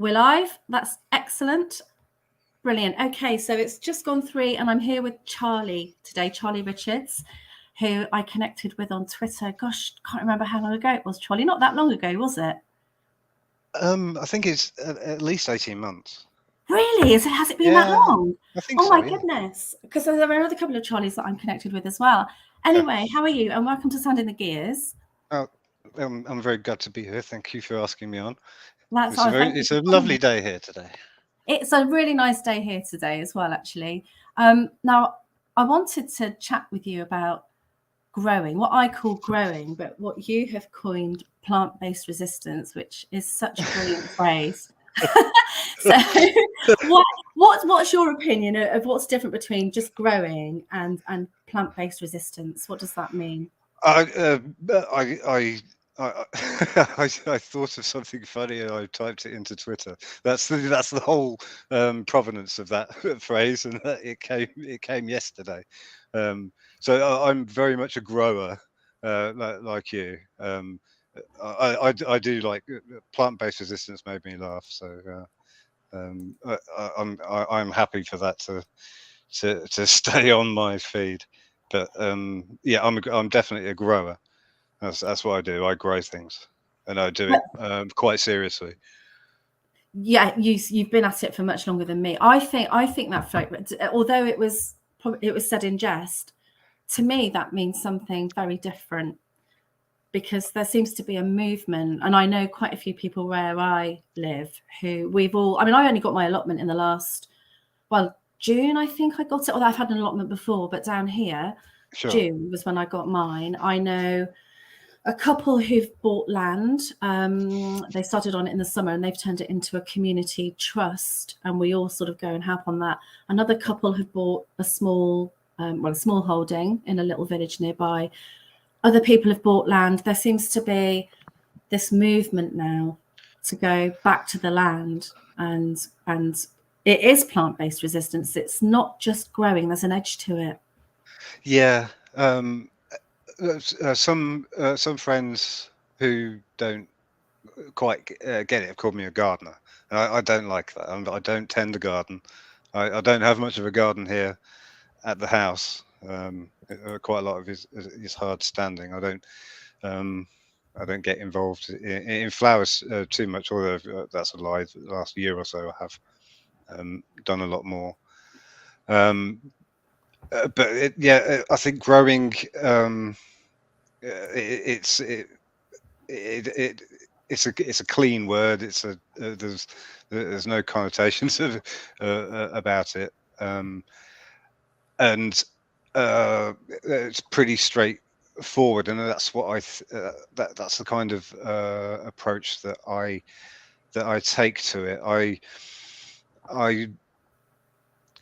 We're live. That's excellent. Brilliant. Okay, so it's just gone 3 and I'm here with Charlie today, Charlie Richards, who I connected with on Twitter. Gosh, can't remember how long ago it was, Charlie. Not that long ago, was it? I think it's at least 18 months. Really? Has it been that long? I think so. Oh my goodness. Because there are another couple of Charlies that I'm connected with as well. Anyway, how are you? And welcome to Sounding the Gears. Oh, I'm very glad to be here. Thank you for asking me on. That's it's a lovely day here today. It's a really nice day here today as well, actually. Now, I wanted to chat with you about growing, what I call growing, but what you have coined plant-based resistance, which is such a brilliant phrase. So what's your opinion of what's different between just growing and plant-based resistance? What does that mean? I thought of something funny and I typed it into Twitter. That's the whole provenance of that phrase, and it came yesterday. So I'm very much a grower, like you. I do like plant-based resistance. Made me laugh, so I'm happy for that to stay on my feed. But yeah, I'm definitely a grower. That's what I do. I grow things, and I do it quite seriously. Yeah, you've been at it for much longer than me. I think that, although it was said in jest, to me that means something very different, because there seems to be a movement, and I know quite a few people where I live who I only got my allotment in the last, June, I think I got it, although I've had an allotment before, but down here, sure. June was when I got mine. I know a couple who've bought land. They started on it in the summer and they've turned it into a community trust, and we all sort of go and help on that. Another couple have bought a small holding in a little village nearby. Other people have bought land. There seems to be this movement now to go back to the land, and it is plant-based resistance. It's not just growing. There's an edge to it. Yeah. Some friends who don't quite get it have called me a gardener, and I don't like that. I don't tend to garden. I don't have much of a garden here at the house. Quite a lot of it is hard standing. I don't get involved in flowers too much, although that's a lie. The last year or so I have done a lot more. But I think growing, it's a clean word. There's no connotations about it, and it's pretty straightforward, and that's what that's the kind of approach that I take to it. I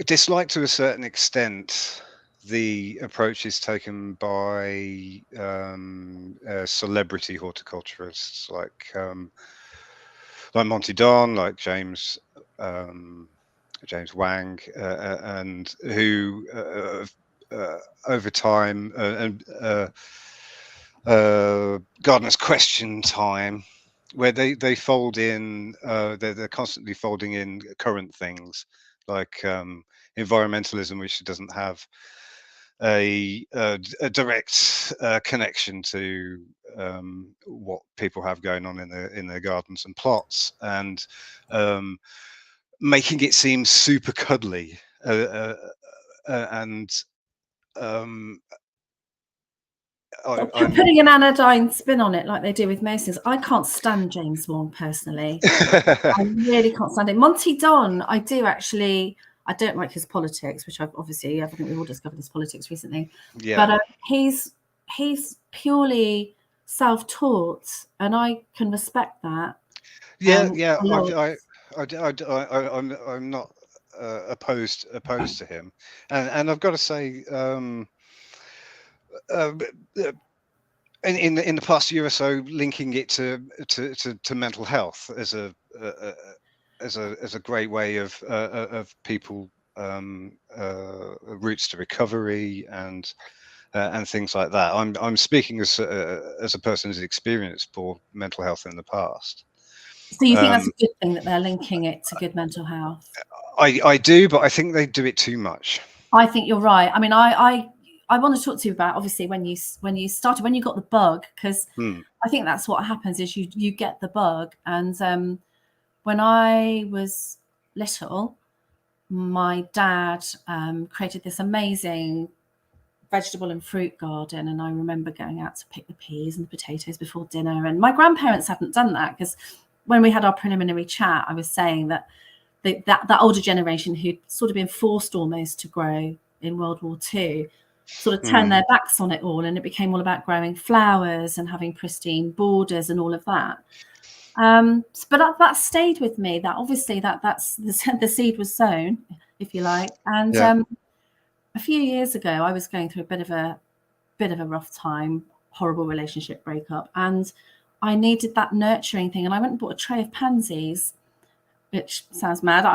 dislike to a certain extent the approaches taken by celebrity horticulturists like Monty Don, like James Wang, and who over time and Gardener's Question time, where they fold in, they're constantly folding in current things like environmentalism, which doesn't have a direct connection to what people have going on in their gardens and plots, and making it seem super cuddly and putting an anodyne spin on it like they do with most things. I can't stand James Wong personally. I really can't stand it. Monty Don, I do actually. I don't like his politics, which I think we've all discovered his politics recently. Yeah. But he's purely self-taught, and I can respect that. Yeah. I'm not opposed to him, and I've got to say, in the past year or so, linking it to mental health as a great way of people routes to recovery and things like that. I'm speaking as a person who's experienced poor mental health in the past, So you think that's a good thing that they're linking it to good mental health? I do, but I think they do it too much. I think you're right. I mean, I want to talk to you about, obviously, when you got the bug, because I think that's what happens is you get the bug. And when I was little, my dad created this amazing vegetable and fruit garden, and I remember going out to pick the peas and the potatoes before dinner. And my grandparents hadn't done that, because when we had our preliminary chat, I was saying that that older generation who'd sort of been forced almost to grow in World War II sort of turned their backs on it all, and it became all about growing flowers and having pristine borders and all of that. But that stayed with me. That obviously that's the seed was sown, if you like. And a few years ago, I was going through a bit of a rough time, horrible relationship breakup, and I needed that nurturing thing. And I went and bought a tray of pansies, which sounds mad.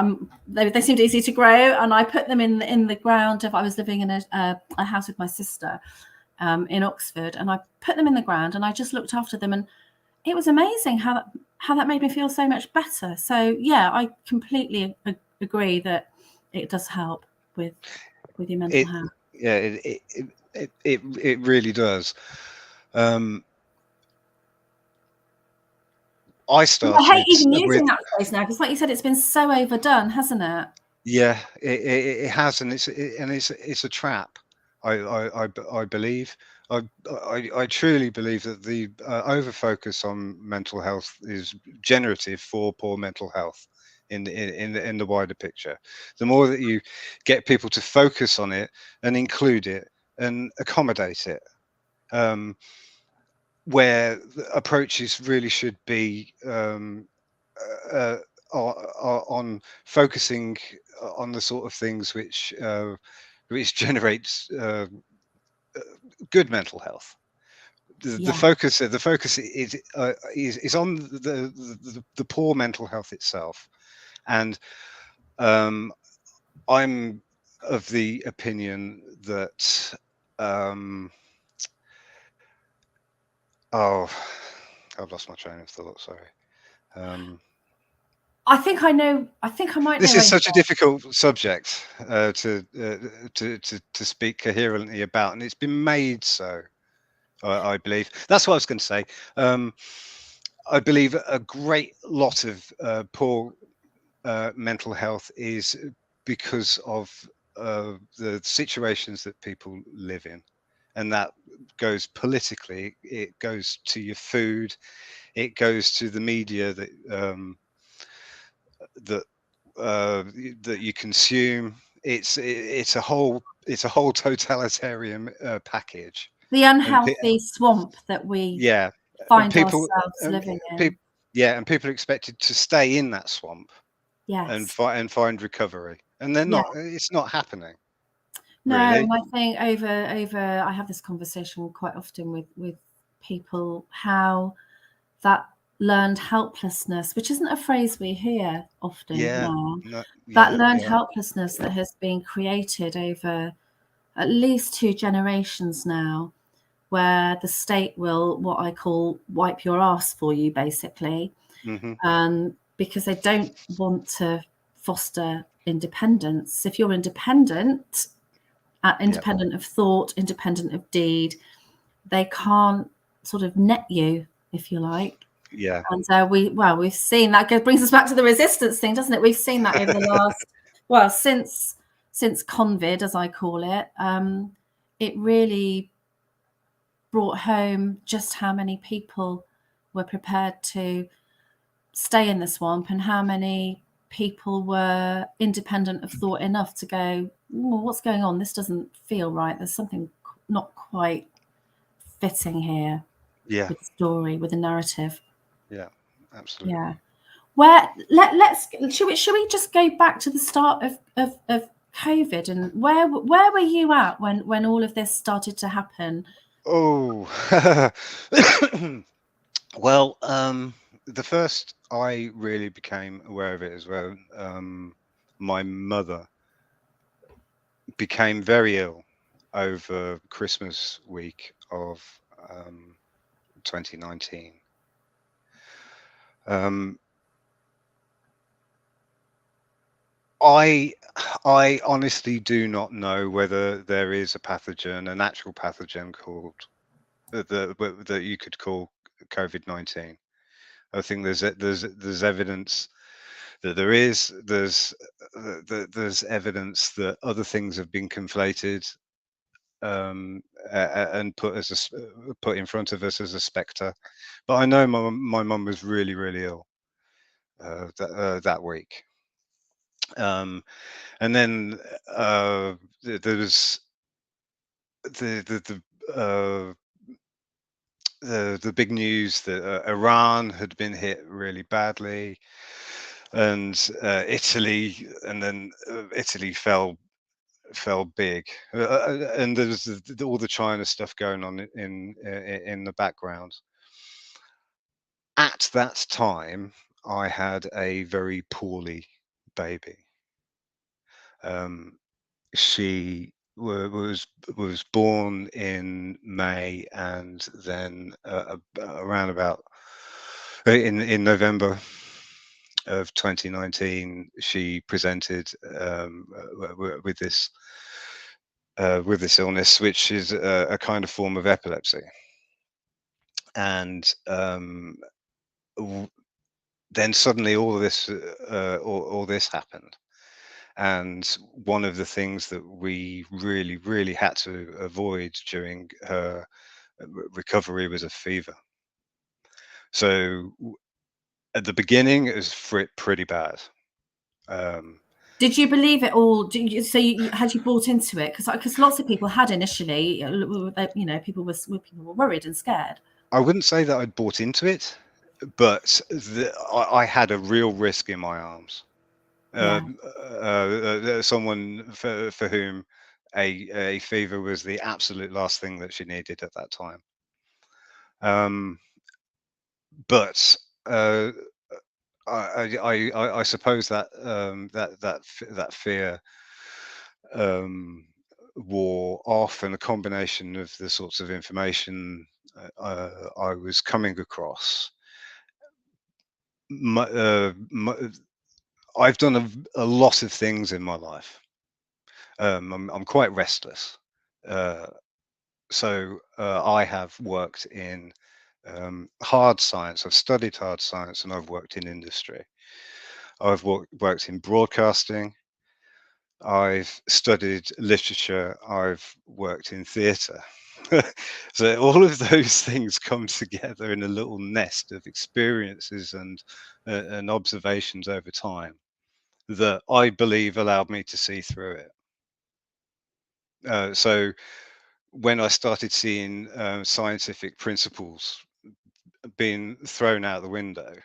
They seemed easy to grow, and I put them in the ground. I was living in a house with my sister in Oxford, and I put them in the ground, and I just looked after them, and it was amazing how that made me feel so much better. So yeah, I completely agree that it does help with your mental health. Yeah, it really does. I hate even started with using that phrase now, because like you said, it's been so overdone, hasn't it? yeah, it has, and it's a trap. I believe. I truly believe that the over focus on mental health is generative for poor mental health in the wider picture. The more that you get people to focus on it and include it and accommodate it, where the approaches really should be on focusing on the sort of things which generates good mental health. The focus is on the poor mental health itself, and I'm of the opinion that I've lost my train of thought. Sorry. I think I might know. This is such a difficult subject to speak coherently about, and it's been made so. I believe that's what I was going to say. I believe a great lot of poor mental health is because of the situations that people live in, and that goes politically. It goes to your food. It goes to the media that you consume. It's a whole totalitarian package. The unhealthy swamp that we find People ourselves living in. and people are expected to stay in that swamp and Yes. find recovery, and they're not. It's not happening. No, Really. and I think over I have this conversation quite often with people, how that learned helplessness, which isn't a phrase we hear often now, that learned helplessness that has been created over at least 2 generations now, where the state will, what I call, wipe your ass for you, basically, because they don't want to foster independence. If you're independent of thought, independent of deed, they can't sort of net you, if you like. Yeah. And we've seen that. Brings us back to the resistance thing, doesn't it? We've seen that over the last, since COVID, as I call it. It really brought home just how many people were prepared to stay in the swamp, and how many people were independent of thought enough to go, well, what's going on? This doesn't feel right. There's something not quite fitting here. Yeah. With the story, with the narrative. Yeah, absolutely. Yeah. Where let's should we just go back to the start of COVID, and where were you at when all of this started to happen? Oh, well, the first I really became aware of it as well. My mother became very ill over Christmas week of 2019. I honestly do not know whether there is a pathogen, an actual pathogen called that you could call COVID-19. I think there's evidence that there is. There's evidence that other things have been conflated and put in front of us as a spectre. But I know my mum was really ill that week. And then there was uh, the big news that Iran had been hit really badly, and Italy, and then Italy fell big, and there's all the China stuff going on in the background. At that time, I had a very poorly baby. She was born in May, and then around about in November of 2019, she presented with this illness, which is a kind of form of epilepsy, and then suddenly all this happened. And one of the things that we really had to avoid during her recovery was a fever. So at the beginning, it was pretty bad. Did you believe it all? So had you bought into it? Because lots of people had initially, people were worried and scared. I wouldn't say that I'd bought into it, but I had a real risk in my arms. Yeah. Someone for whom a fever was the absolute last thing that she needed at that time. But I suppose that that fear wore off, and a combination of the sorts of information I was coming across. I've done a lot of things in my life. I'm quite restless. So I have worked in hard science. I've studied hard science, and I've worked in industry. I've worked in broadcasting. I've studied literature. I've worked in theatre. So all of those things come together in a little nest of experiences and observations over time that I believe allowed me to see through it. So when I started seeing scientific principles being thrown out the window,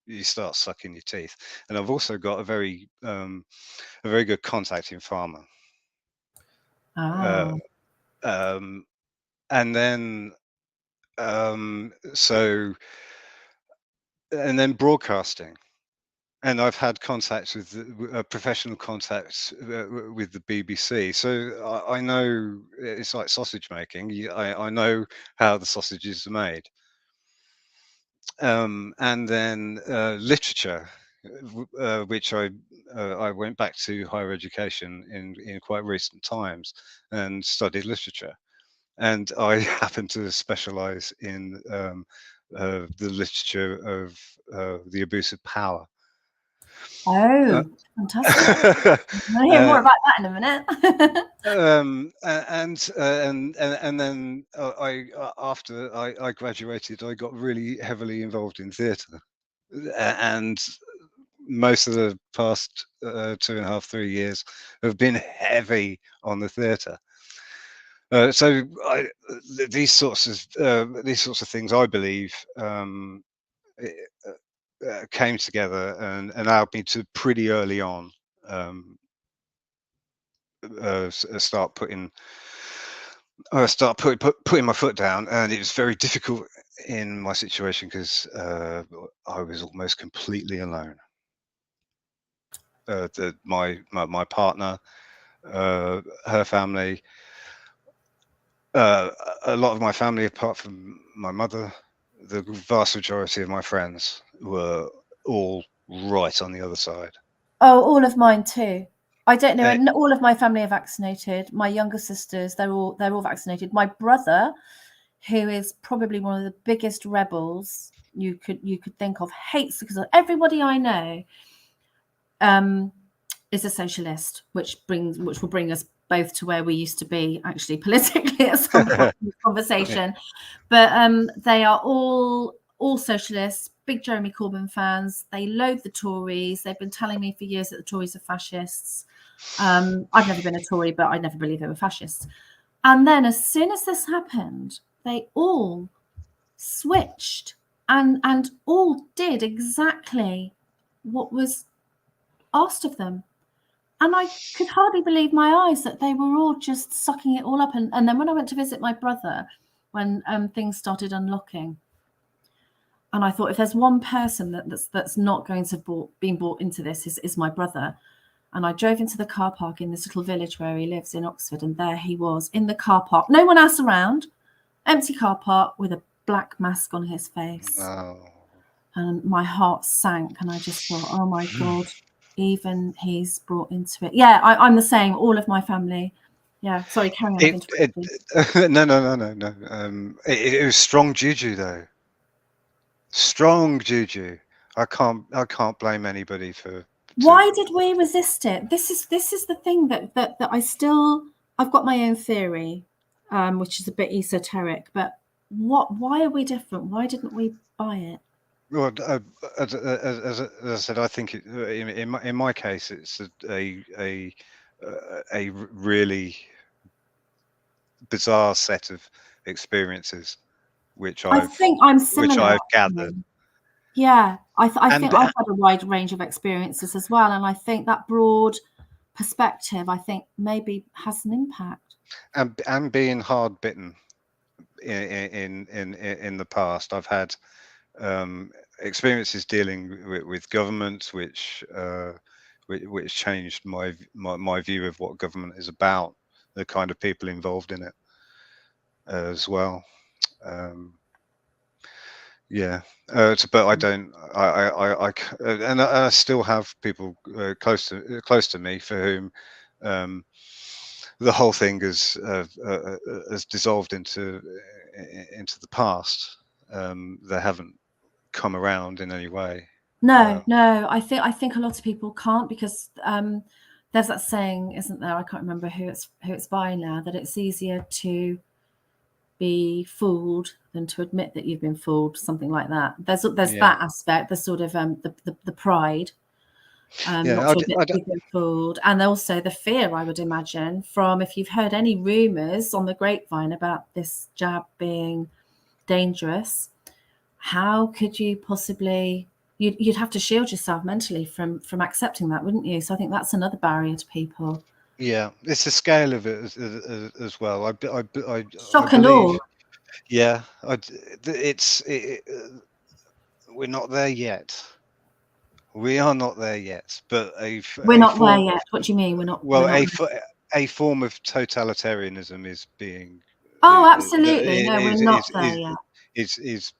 you start sucking your teeth. And I've also got a very good contact in pharma. Oh. And then so and then broadcasting. And I've had contacts with professional contacts with the BBC, so I know it's like sausage making. I know how the sausages are made. And then literature, which I went back to higher education in quite recent times and studied literature, and I happen to specialize in the literature of the abuse of power. Oh, fantastic. I'll hear more uh, about that in a minute. and then after I graduated, I got really heavily involved in theatre, and most of the past 2.5-3 years have been heavy on the theatre. So these sorts of things, I believe, came together and allowed me to pretty early on start putting putting my foot down, and it was very difficult in my situation because I was almost completely alone. My partner, her family, a lot of my family, apart from my mother, the vast majority of my friends were all right on the other side. Oh, all of mine too. I don't know, Uh, and all of my family are vaccinated. My younger sisters, they're all vaccinated. My brother, who is probably one of the biggest rebels you could think of, hates because of everybody I know is a socialist, which will bring us both to where we used to be actually politically at some point in this conversation. But they are all socialists, big Jeremy Corbyn fans. They loathe the Tories. They've been telling me for years that the Tories are fascists. I've never been a Tory, but I never believed they were fascists. And then as soon as this happened, they all switched and all did exactly what was asked of them. And I could hardly believe my eyes that they were all just sucking it all up. And then when I went to visit my brother, when things started unlocking, and I thought, if there's one person that's not going to been brought into this is my brother. And I drove into the car park in this little village where he lives in Oxford, and there he was in the car park, no one else around, empty car park with a black mask on his face. oh. And my heart sank, and I just thought, oh my God, even he's brought into it. Yeah, I'm the same. All of my family. Yeah, sorry, carry on. I've interrupted. No. It was strong juju though. Strong juju. I can't blame anybody for. Why did we resist it? This is the thing that I've got my own theory, which is a bit esoteric. But why are we different? Why didn't we buy it? Well, as I said, I think in my case, it's a really bizarre set of experiences which I I've think I'm similar, gathered. actually. Yeah, I think And I've had a wide range of experiences as well, and I think that broad perspective, I think, maybe has an impact. and being hard bitten in the past, I've had experiences dealing with government, which changed my view of what government is about, the kind of people involved in it as well. Yeah, but I don't. And I still have people close to me for whom the whole thing has dissolved into the past. They haven't come around in any way. No, I think a lot of people can't, because there's that saying, isn't there? I can't remember who it's by now, that it's easier to be fooled than to admit that you've been fooled, something like that. There's Yeah, that aspect, the sort of the pride, not yeah. to admit you've been fooled, and also the fear, I would imagine, from if you've heard any rumours on the grapevine about this jab being dangerous, how could you possibly? You'd have to shield yourself mentally from accepting that, wouldn't you? So I think that's another barrier to people. Yeah, it's the scale of it as well. I Shock and believe. awe. Yeah, we're not there yet. We are not there yet, but We're a not there form, yet. What do you mean? We're not. well, a form of totalitarianism is being Oh, absolutely. No, we're is not there yet. is is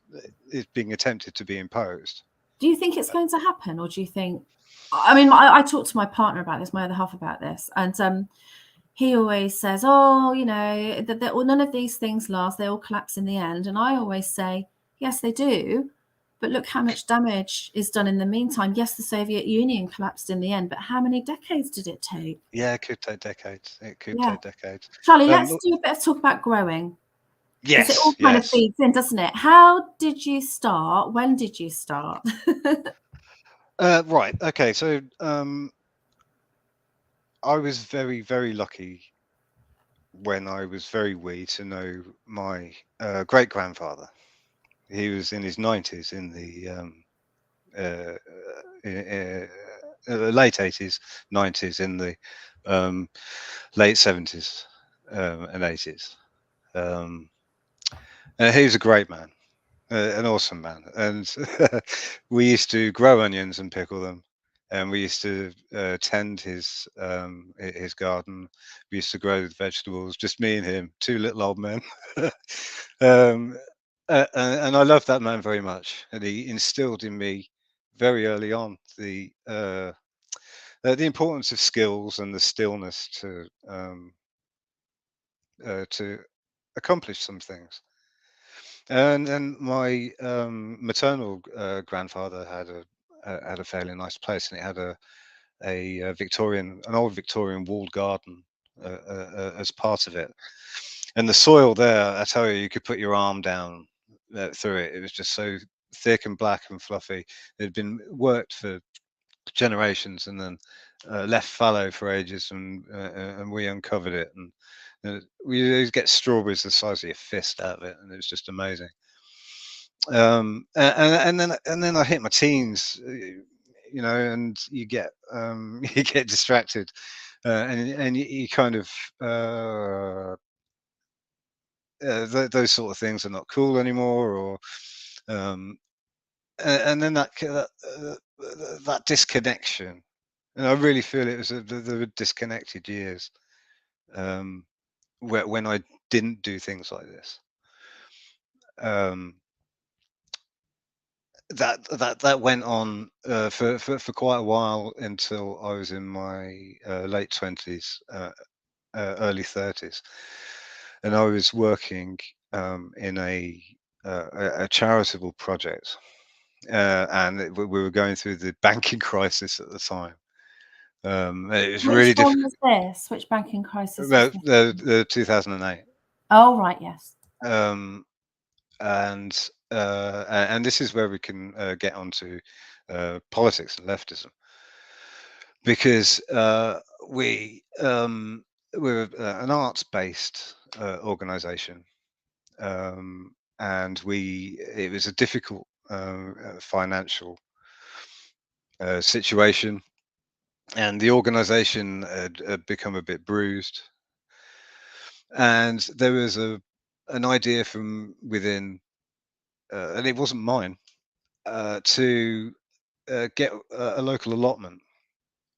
is being attempted to be imposed. Do you think it's going to happen, or do you think? I mean, I talked to my partner about this, my other half about this, and he always says, "Oh, that well, none of these things last; they all collapse in the end." And I always say, "Yes, they do, but look how much damage is done in the meantime. Yes, the Soviet Union collapsed in the end, but how many decades did it take?" Yeah, it could take decades. It could Yeah, take decades. Charlie, let's do a bit of talk about growing, because it all Yes, kind of yes. feeds in, doesn't it? How did you start? When did you start? Right. Okay. So I was very, very lucky when I was very wee to know my great grandfather. He was in his 90s in the uh, late 80s, 90s, in the late 70s and 80s. He was a great man, an awesome man, and we used to grow onions and pickle them, and we used to tend his garden. We used to grow the vegetables, just me and him, two little old men. um, and I loved that man very much, and he instilled in me very early on the importance of skills and the stillness to accomplish some things. And then my maternal grandfather had a fairly nice place, and it had an old Victorian walled garden as part of it. And the soil there, I tell you, you could put your arm down through it. It was just so thick and black and fluffy. It had been worked for generations and then left fallow for ages, and we uncovered it, and we used to get strawberries the size of your fist out of it, and it was just amazing. And then I hit my teens, and you get you get distracted, and you kind of those sort of things are not cool anymore, or and then that disconnection, and I really feel it was the disconnected years, when I didn't do things like this. That went on for quite a while until I was in my late 20s, early 30s, and I was working in a charitable project, and we were going through the banking crisis at the time. It was Which really one difficult. was this? Which banking crisis was Well, this? the 2008. Oh, right, yes. Um, and this is where we can get onto politics and leftism, because we're an arts-based organization, and it was a difficult financial situation, and the organization had become a bit bruised, and there was an idea from within, and it wasn't mine, to get a local allotment,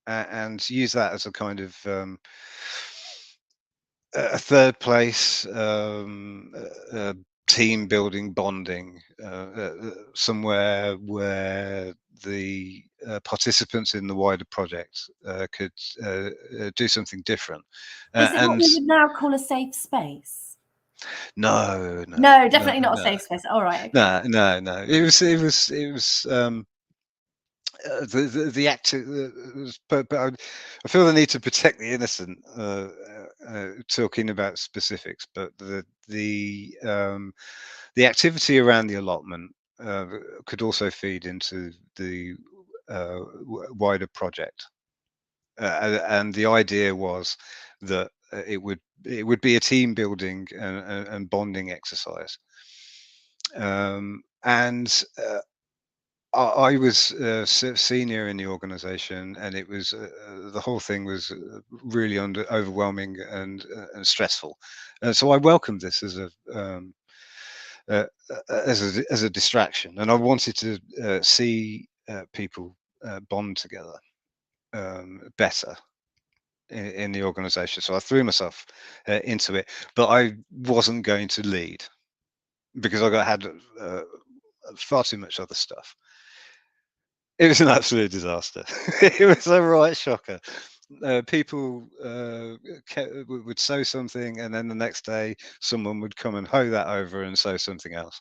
and use that as a kind of a third place, team building, bonding, somewhere where the participants in the wider project could do something different. Is it what And we would now call a safe space? no, no, No, no, definitely not a no, safe space. All right, okay. no, no, no. It was the active, but I feel the need to protect the innocent, talking about specifics, but the activity around the allotment could also feed into the wider project, and the idea was that it would be a team building and bonding exercise, and I was senior in the organization, and it was the whole thing was really overwhelming and stressful. So I welcomed this uh, as a distraction, and I wanted to see people bond together better in the organization. So I threw myself into it, but I wasn't going to lead because had far too much other stuff. It was an absolute disaster. It was a right shocker. People would sow something, and then the next day, someone would come and hoe that over and sow something else.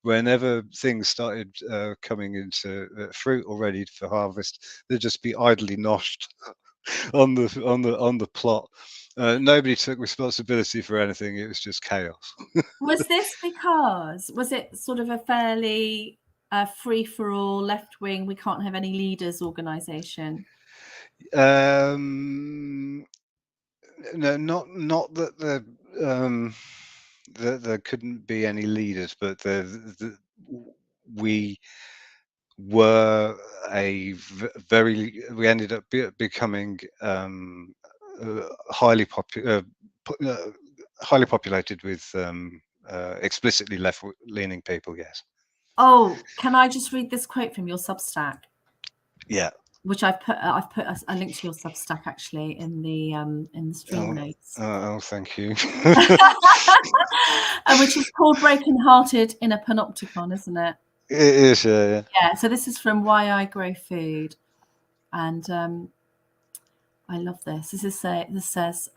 Whenever things started coming into fruit or ready for harvest, they'd just be idly noshed on the plot. Nobody took responsibility for anything. It was just chaos. Was it sort of a fairly free for all, left wing, we can't have any leaders organization? No, not that there couldn't be any leaders, but we were we ended up becoming highly highly populated with explicitly left-leaning people. Yes. Oh, can I just read this quote from your Substack? Yeah. Which I've put a link to your Substack actually in the stream notes. Oh, thank you. Which is called Broken Hearted in a Panopticon, isn't it? It is, yeah. Yeah, so this is from Why I Grow Food. And I love this. This says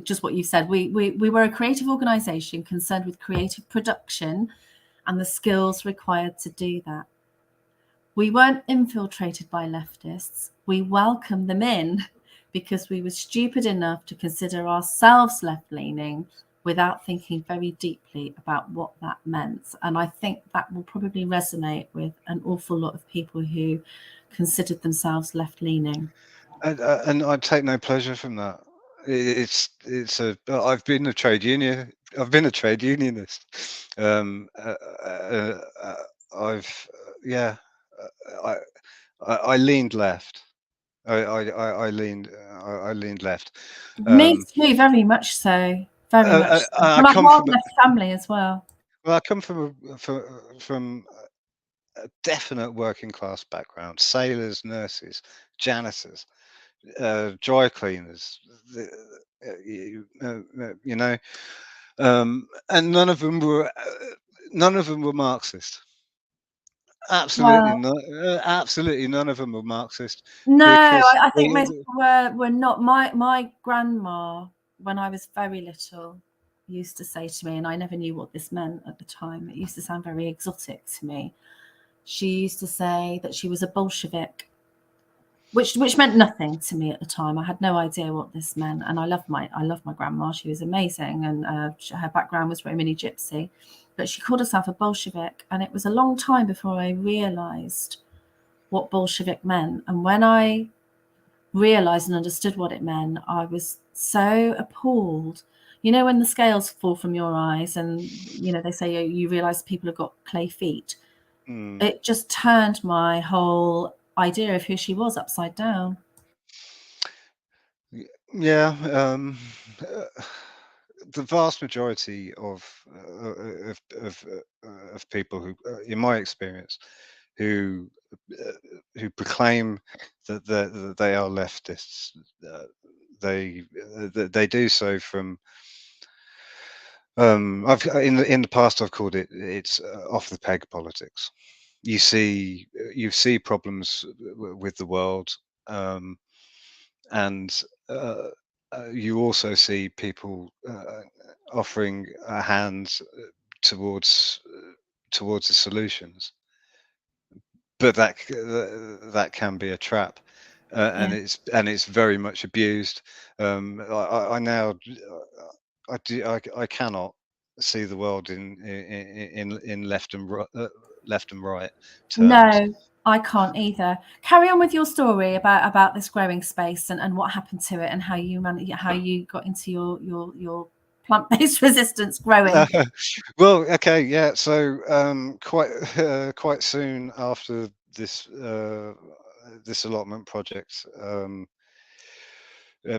just what you said. We were a creative organisation concerned with creative production and the skills required to do that. We weren't infiltrated by leftists. We welcomed them in because we were stupid enough to consider ourselves left-leaning without thinking very deeply about what that meant. And I think that will probably resonate with an awful lot of people who considered themselves left-leaning. And I take no pleasure from that. It's a. I've been a trade union. I've been a trade unionist. I've yeah. I I leaned left. I leaned left. Me too, very much so. Very much so. I From a come hard from left family as well. well. I come from a definite working class background. Sailors, nurses, janitors, dry cleaners. The, you know, and none of them were Marxist. Absolutely Well, not. Absolutely none of them were Marxist no, because I think most people were not. My grandma, when I was very little, used to say to me, and I never knew what this meant at the time. It used to sound very exotic to me. She used to say that she was a Bolshevik, which meant nothing to me at the time. I had no idea what this meant, and I loved my grandma. She was amazing, and her background was Romani Gypsy, but she called herself a Bolshevik, and it was a long time before I realised what Bolshevik meant. And when I realised and understood what it meant, I was so appalled. You know, when the scales fall from your eyes, and they say you realise people have got clay feet. It just turned my whole idea of who she was upside down. yeah, the vast majority of people who, in my experience, who proclaim that they are leftists, uh, they do so from. I've in the past I've called it's off the peg politics. You see problems with the world, and you also see people offering a hand towards towards the solutions, but that can be a trap, Yeah. and it's very much abused. I now I cannot see the world in left and right terms. No, I can't either. Carry on with your story about this growing space and what happened to it and how you got into your plant-based resistance growing. Well, okay, yeah. So quite soon after this allotment project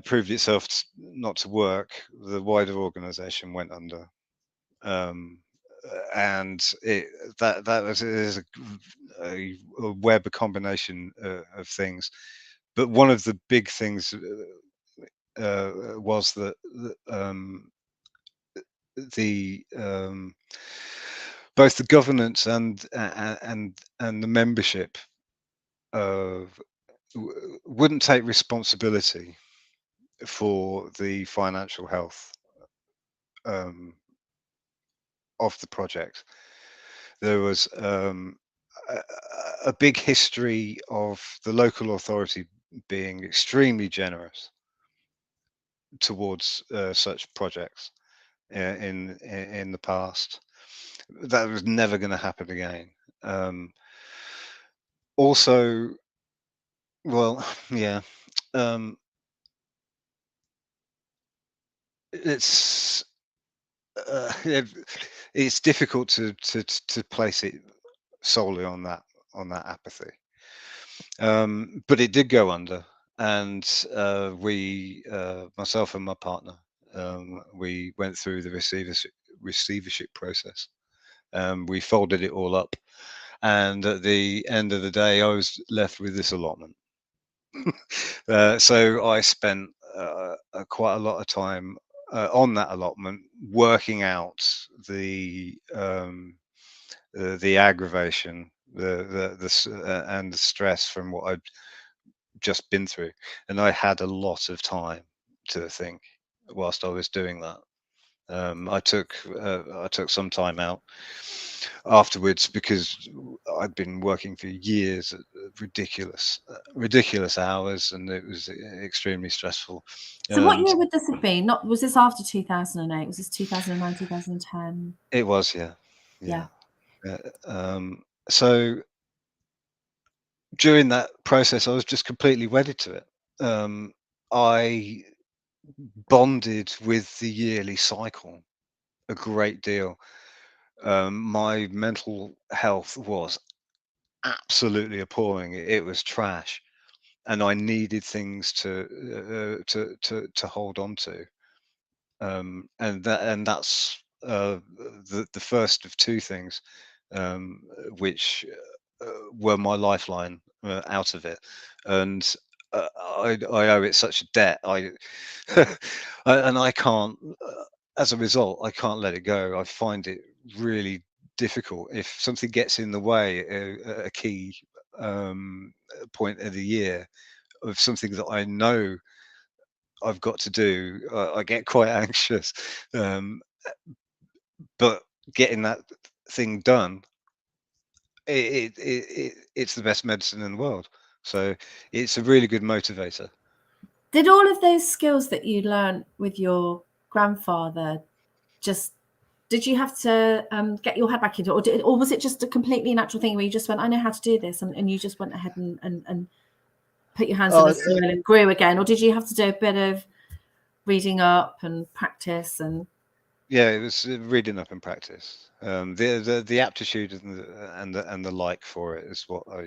proved itself not to work, the wider organisation went under, um, and that was is a web, a combination of things. But one of the big things was that the both the governance and the membership of wouldn't take responsibility for the financial health um, of the project. There was a, a big history of the local authority being extremely generous towards such projects in the past. That was never going to happen again. Also, well, yeah, um, it's it's difficult to place it solely on that apathy. But it did go under, and myself and my partner, we went through the receivership process. We folded it all up, and at the end of the day, I was left with this allotment. So I spent quite a lot of time on that allotment working out the aggravation, and the stress from what I'd just been through, and I had a lot of time to think whilst I was doing that. I took some time out afterwards because I'd been working for years at ridiculous hours, and it was extremely stressful. So what And year would this have been? Not was this after 2008? Was this 2009, 2010? it was, yeah, Yeah. yeah. So during that process, I was just completely wedded to it. I bonded with the yearly cycle a great deal. My mental health was absolutely appalling. It was trash, and I needed things to hold on to. And that's the first of two things, which were my lifeline out of it. And I owe it such a debt. And I can't. As a result, I can't let it go. I find it really difficult if something gets in the way at a key point of the year of something that I know I've got to do. I get quite anxious, um, but getting that thing done, it's the best medicine in the world. So it's a really good motivator. Did all of those skills that you learned with your grandfather just did you have to get your head back into it, or was it just a completely natural thing where you just went, I know how to do this, and you just went ahead and put your hands in the Uh, soil and grew again? Or did you have to do a bit of reading up and practice? And yeah, it was reading up and practice. The aptitude and the like for it is what I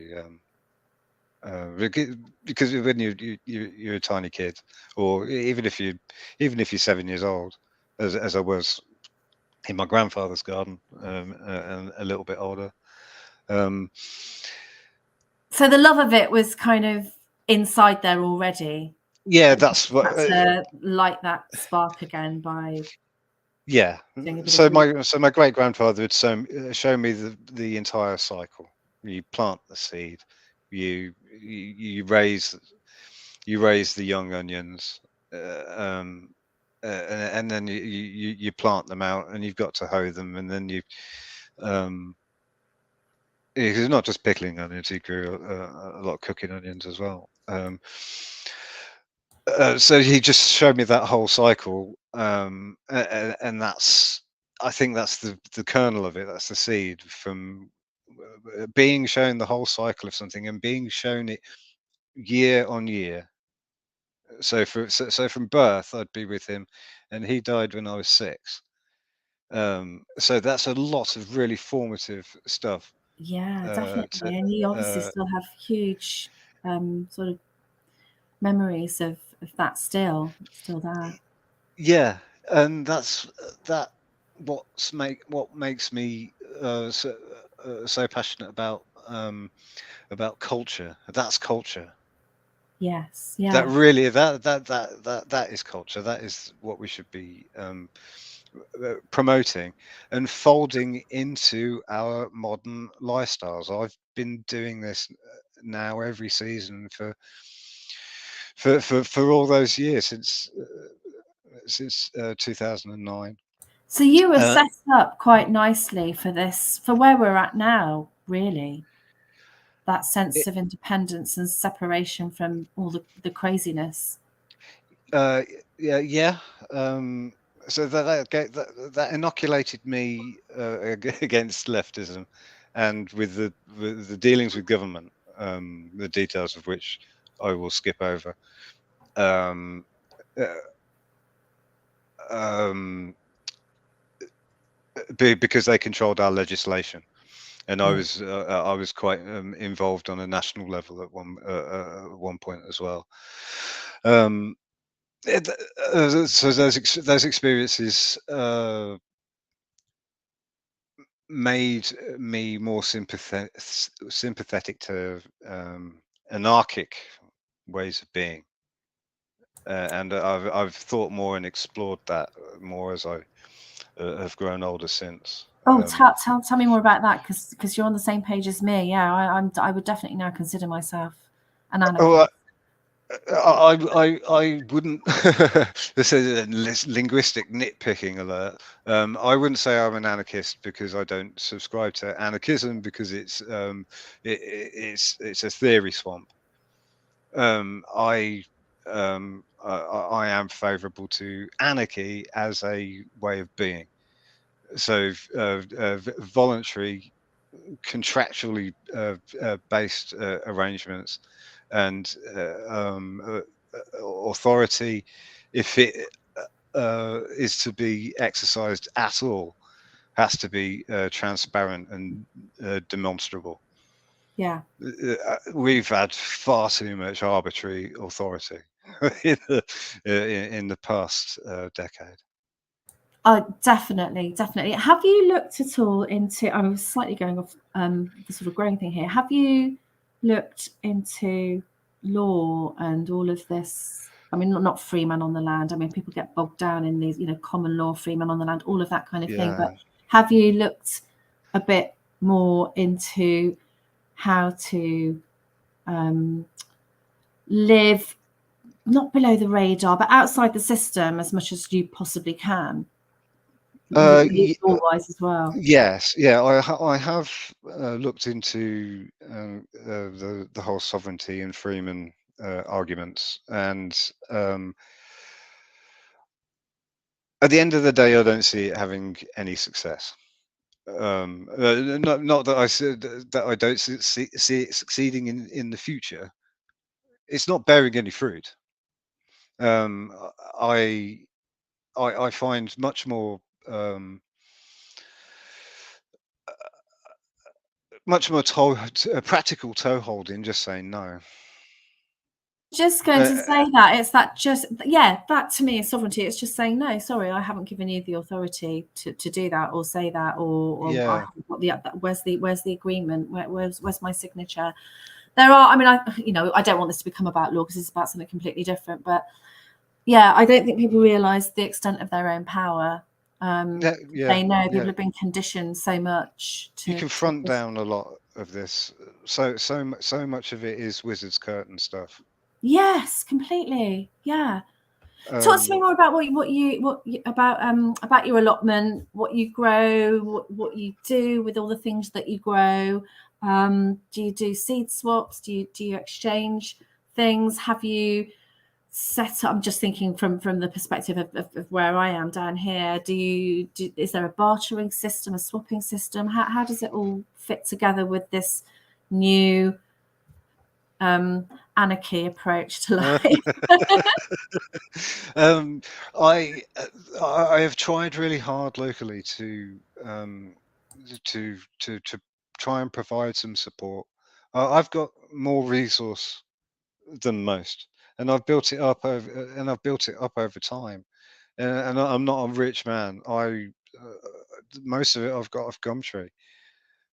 because when you're a tiny kid, or even if you're 7 years old, as I was in my grandfather's garden, and a little bit older. Um, so the love of it was kind of inside there already. yeah, And that's you what. had to light that spark again by Yeah. doing a bit of So reading. my great grandfather would show me the entire cycle. You plant the seed, you raise the young onions, and then you plant them out, and you've got to hoe them, and then um, because it's not just pickling onions, he grew a lot of cooking onions as well. So he just showed me that whole cycle, and I think that's the kernel of it. That's the seed from being shown the whole cycle of something and being shown it year on year. So from birth, I'd be with him, and he died when I was 6. So that's a lot of really formative stuff. Yeah, To, definitely. And you obviously uh, still have huge sort of memories of that still there. yeah, and that's that. What makes me so passionate about culture. That's culture. Yes, That yeah. really that is culture. That is what we should be promoting and folding into our modern lifestyles. I've been doing this now every season for all those years since 2009. So you were Uh, set up quite nicely for this, for where we're at now, really. That sense it, of independence and separation from all the craziness. uh, yeah, yeah. So that inoculated me against leftism, and with the dealings with government, the details of which I will skip over. Um, uh, um, because they controlled our legislation, and Yeah. I was quite involved on a national level at one point as well. Um, so those experiences made me more sympathetic to anarchic ways of being, and I've thought more and explored that more as I have grown older since. Oh, tell me more about that, because you're on the same page as me. Yeah, I would definitely now consider myself an Oh, anarchist. I wouldn't. This is a linguistic nitpicking alert. I wouldn't say I'm an anarchist because I don't subscribe to anarchism because it's a theory swamp. I I am favourable to anarchy as a way of being. So voluntary, contractually based arrangements and authority, if it is to be exercised at all, has to be transparent and demonstrable. Yeah. We've had far too much arbitrary authority in the past decade. Definitely, definitely. Have you looked at all into? I was slightly going off the sort of growing thing here. Have you looked into law and all of this? I mean, not free man on the land. I mean, people get bogged down in these, common law, free man on the land, all of that kind of thing. Yeah. But have you looked a bit more into how to live not below the radar, but outside the system as much as you possibly can? Law-wise as well. Yes, yeah, I have looked into the whole sovereignty and Freeman arguments, and at the end of the day, I don't see it having any success. Not that I said that I don't see it succeeding in the future. It's not bearing any fruit. Um, I I find much more practical toe holding, just saying no. Just going to say that it's that just that to me is sovereignty. It's just saying no, sorry, I haven't given you the authority to do that or say that, or I Yeah. haven't got where's the agreement? Where's my signature? There are, I mean, I don't want this to become about law because it's about something completely different. But yeah, I don't think people realise the extent of their own power. They know people Yeah. have been conditioned so much You to can front down a lot of this. So much of it is wizard's curtain stuff. yes, completely, yeah. Talk to me Um, more about about your allotment, what you grow, what you do with all the things that you grow. Do you do seed swaps? Do you exchange things? Have you set up? I'm just thinking from the perspective of where I am down here. Is there a bartering system, a swapping system? How does it all fit together with this new anarchy approach to life? um, I I have tried really hard locally to try and provide some support. I've got more resource than most, and I've built it up over time. And I'm not a rich man. Most of it I've got off Gumtree.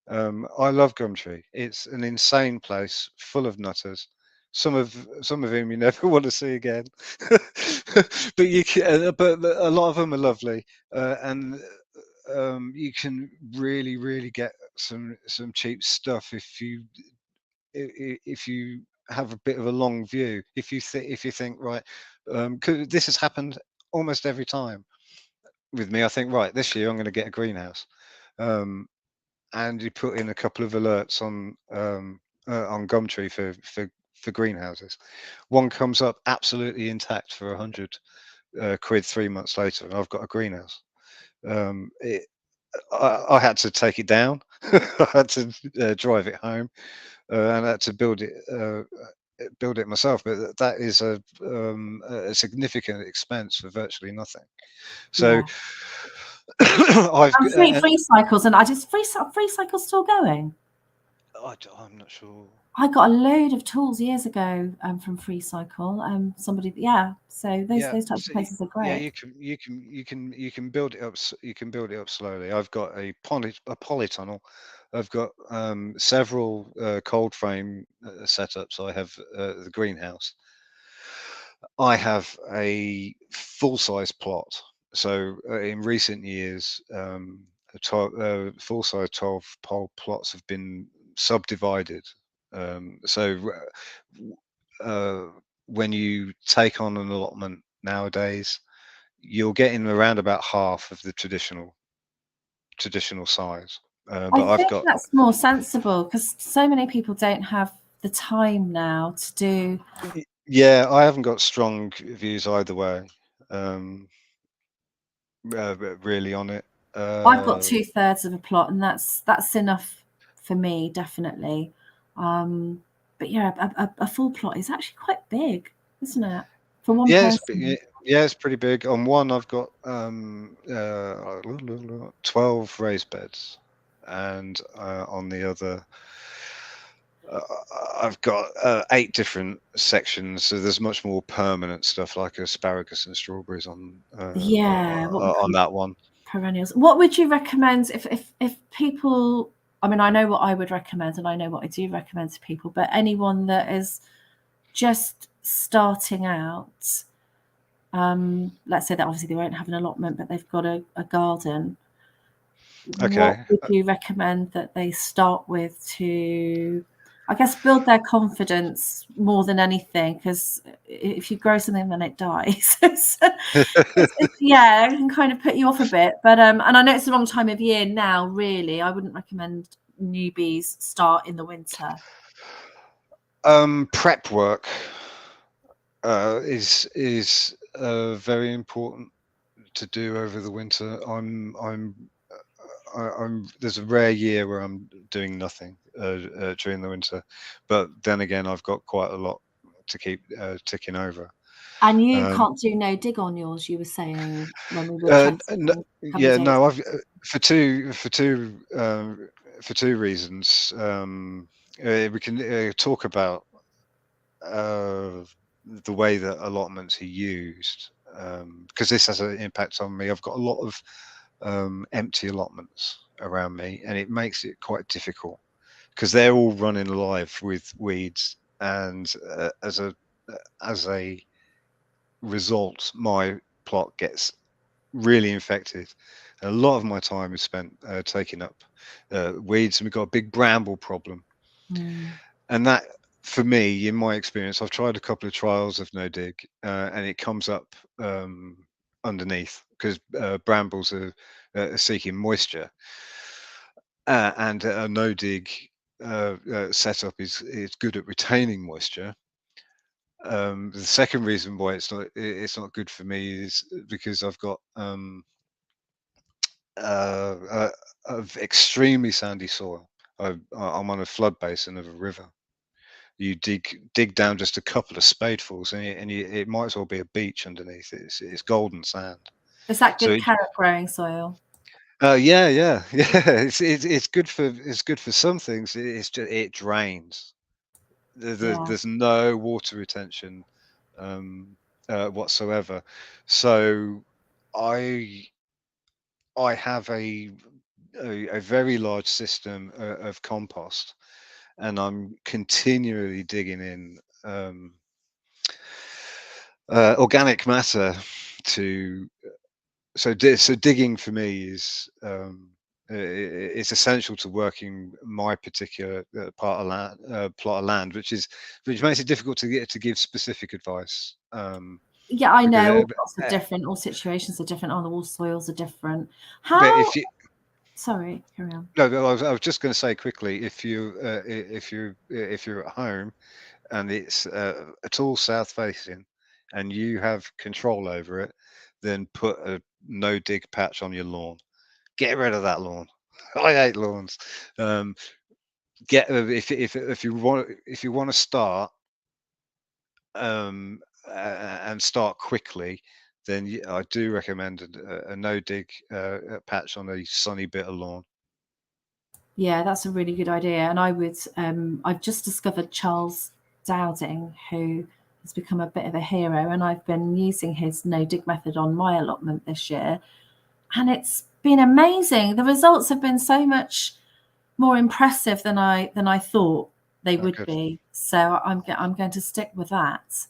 I love Gumtree. It's an insane place, full of nutters. Some of whom you never want to see again. But but a lot of them are lovely, and you can really get some cheap stuff if you have a bit of a long view. If you think right, 'cause this has happened almost every time with me. I think right this year I'm going to get a greenhouse. Um, and you put in a couple of alerts on Gumtree for greenhouses. One comes up absolutely intact for 100 quid 3 months later, and I've got a greenhouse. I had to take it down. I had to drive it home, and I had to build it myself. But that is a significant expense for virtually nothing. So Yeah. I've And free cycles, and I just free cycles still going. I'm not sure. I got a load of tools years ago from Free Cycle. Somebody, yeah. So those Yeah, types of so places are yeah, great. you can build it up. You can build it up slowly. I've got a polytunnel. I've got several cold frame setups. I have the greenhouse. I have a full size plot. So in recent years, full size 12 pole plots have been subdivided. So when you take on an allotment nowadays, you're getting around about half of the traditional size. I But I've think got, that's more sensible because so many people don't have the time now to do. yeah, I haven't got strong views either way, really on it. I've got 2/3 of a plot, and that's enough for me, definitely. But yeah, a full plot is actually quite big, isn't it, for one Yeah, person? yeah, it's pretty big. On one, I've got 12 raised beds, and on the other, uh, I've got 8 different sections. So there's much more permanent stuff like asparagus and strawberries Yeah, what we on call that one. perennials. What would you recommend if people? I mean, I know what I would recommend, and I know what I do recommend to people. But anyone that is just starting out, let's say that obviously they won't have an allotment, but they've got a garden. What Okay. would you recommend that they start with to, I guess, build their confidence more than anything? Because if you grow something, then it dies. Yeah, it can kind of put you off a bit. But and I know it's the wrong time of year now. Really, I wouldn't recommend newbies start in the winter. Prep work is very important to do over the winter. I'm there's a rare year where I'm doing nothing during the winter, but then again, I've got quite a lot to keep ticking over. And you Um, can't do no dig on yours. You were saying when we were chatting a couple of yeah, days no, I've ago. for two reasons. We can talk about the way that allotments are used, because this has an impact on me. I've got a lot of empty allotments around me, and it makes it quite difficult because they're all running live with weeds, and as a result, my plot gets really infected. A lot of my time is spent taking up weeds, and we've got a big bramble problem. Mm. And that, for me, in my experience, I've tried a couple of trials of no dig, and it comes up underneath because brambles are seeking moisture, and a no dig setup is good at retaining moisture. The second reason why it's not good for me is because I've got of extremely sandy soil. I'm on a flood basin of a river. You dig down just a couple of spadefuls, it might as well be a beach underneath. It's golden sand. Is that So good carrot growing soil? yeah, yeah, yeah. It's good for some things. It's just it drains. Yeah. There's no water retention whatsoever. So I I have a very large system of compost, and I'm continually digging in organic matter to so digging for me is it's essential to working my particular part of land plot of land, which makes it difficult to give specific advice, Yeah, I because know all plots are different, all situations are different, all soils are different. but How if you sorry, carry on. no, I was just going to say quickly, if you're at home and it's at all south facing and you have control over it, then put a no dig patch on your lawn. Get rid of that lawn. I hate lawns. Um, get if you want to start and start quickly, then I do recommend a no dig patch on a sunny bit of lawn. Yeah, that's a really good idea. And I've just discovered Charles Dowding, who has become a bit of a hero, and I've been using his no dig method on my allotment this year, and it's been amazing. The results have been so much more impressive than I thought they Oh, would good. be. So I'm going to stick with that.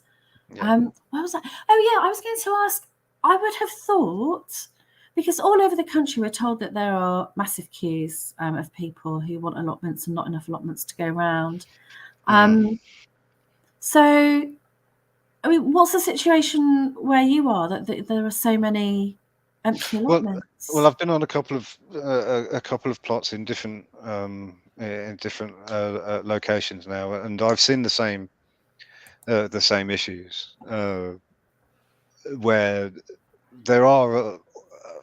Yeah. What was that? Oh yeah, I was going to ask. I would have thought, because all over the country we're told that there are massive queues of people who want allotments and not enough allotments to go around. Mm. So I mean, what's the situation where you are that there are so many empty Well, allotments? I've been on a couple of plots in different locations now, and I've seen the same issues where there are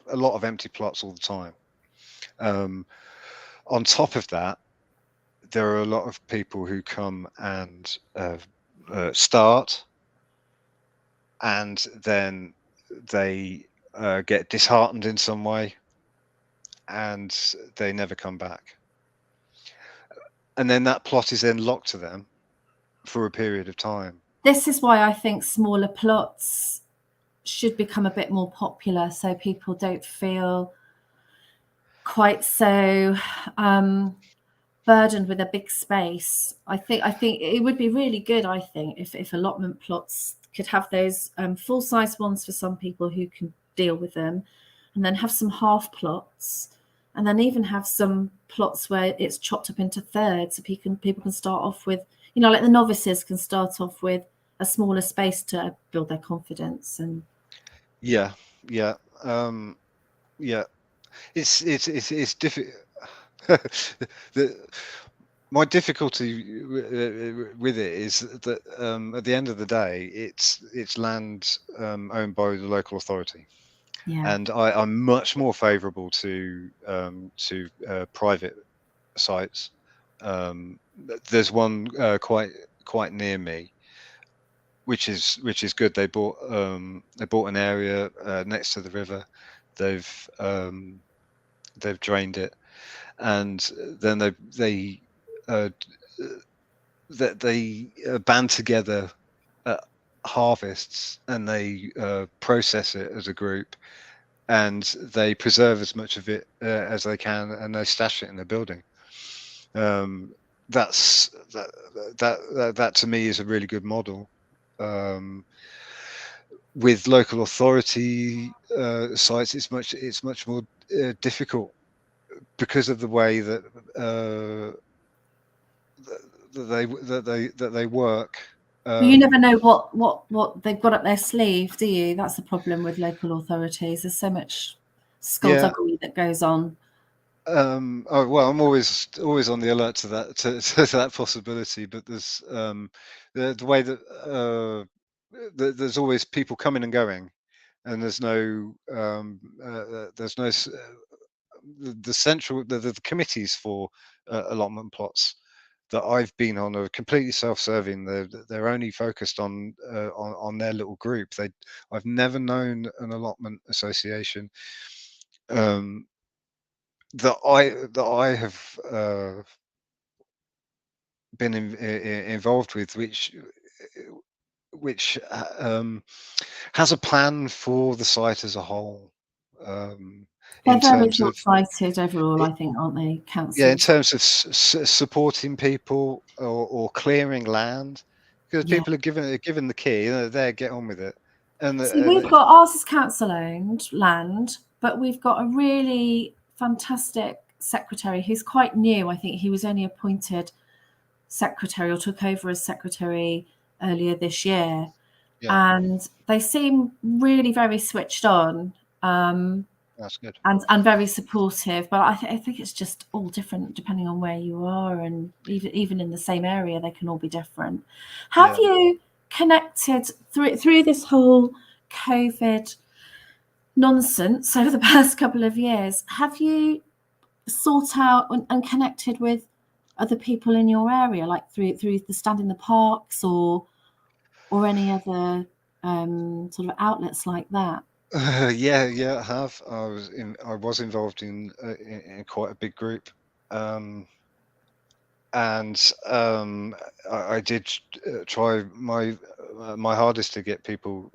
a lot of empty plots all the time. Um, on top of that, there are a lot of people who come and start, and then they get disheartened in some way, and they never come back. And then that plot is then locked to them for a period of time. This is why I think smaller plots should become a bit more popular, so people don't feel quite so burdened with a big space. I think it would be really good. I think if allotment plots could have those full size ones for some people who can deal with them, and then have some half plots, and then even have some plots where it's chopped up into thirds, so people can start off with, you know, like the novices can start off with a smaller space to build their confidence. And Yeah, yeah, yeah. It's difficult. the, my difficulty with it is that at the end of the day, it's land owned by the local authority, yeah, and I'm much more favourable to private sites. There's one quite near me, which is good. They bought an area next to the river. They've they've drained it, and then uh, they band together at harvests, and they process it as a group, and they preserve as much of it as they can, and they stash it in the building. Um, that's that to me is a really good model. Um, with local authority sites, it's much more difficult because of the way uh, that they work. well, you never Um, know what they've got up their sleeve, do you? That's the problem with local authorities. There's so much yeah. skullduggery that goes on. Oh, well, I'm always on the alert to that to that possibility. But there's the way that there's always people coming and going, and there's no the central the committees for allotment plots that I've been on are completely self-serving. They're only focused on their little group. I've never known an allotment association um, that I have been involved with, which has a plan for the site as a whole, They're in very terms of short-sighted overall, I think, aren't they, yeah, in councils? terms of supporting people or clearing land, because Yeah. people are given the key, there, get on with it, and See, we've got ours is council-owned land, but we've got a really fantastic secretary who's quite new. I think he was only appointed secretary or took over as secretary earlier this year. yeah, And they seem really very switched on. that's good. And very supportive. But I think it's just all different depending on where you are, and even in the same area, they can all be different. Have Yeah. you connected through this whole COVID nonsense over the past couple of years? Have you sought out and connected with other people in your area, like through the stand in the parks or any other sort of outlets like that? Yeah, I have. I was involved in quite a big group, um, and I did try my hardest to get people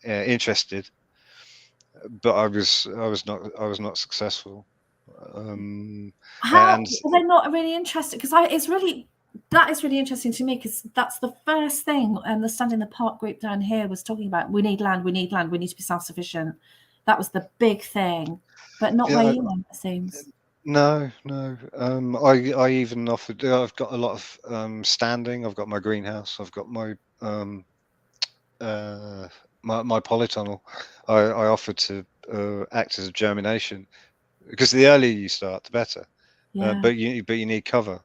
interested, but I was not successful. Um, How and are they not really interested? Because that is really interesting to me, because that's the first thing the Stand in the Park group down here was talking about. We need land, we need land, we need to be self-sufficient. That was the big thing, but not where yeah, you are, it seems. no, no. I even offered. I've got a lot of standing. I've got my greenhouse. I've got my my polytunnel. I offered to act as a germination, because the earlier you start, the better. Yeah. But you need cover.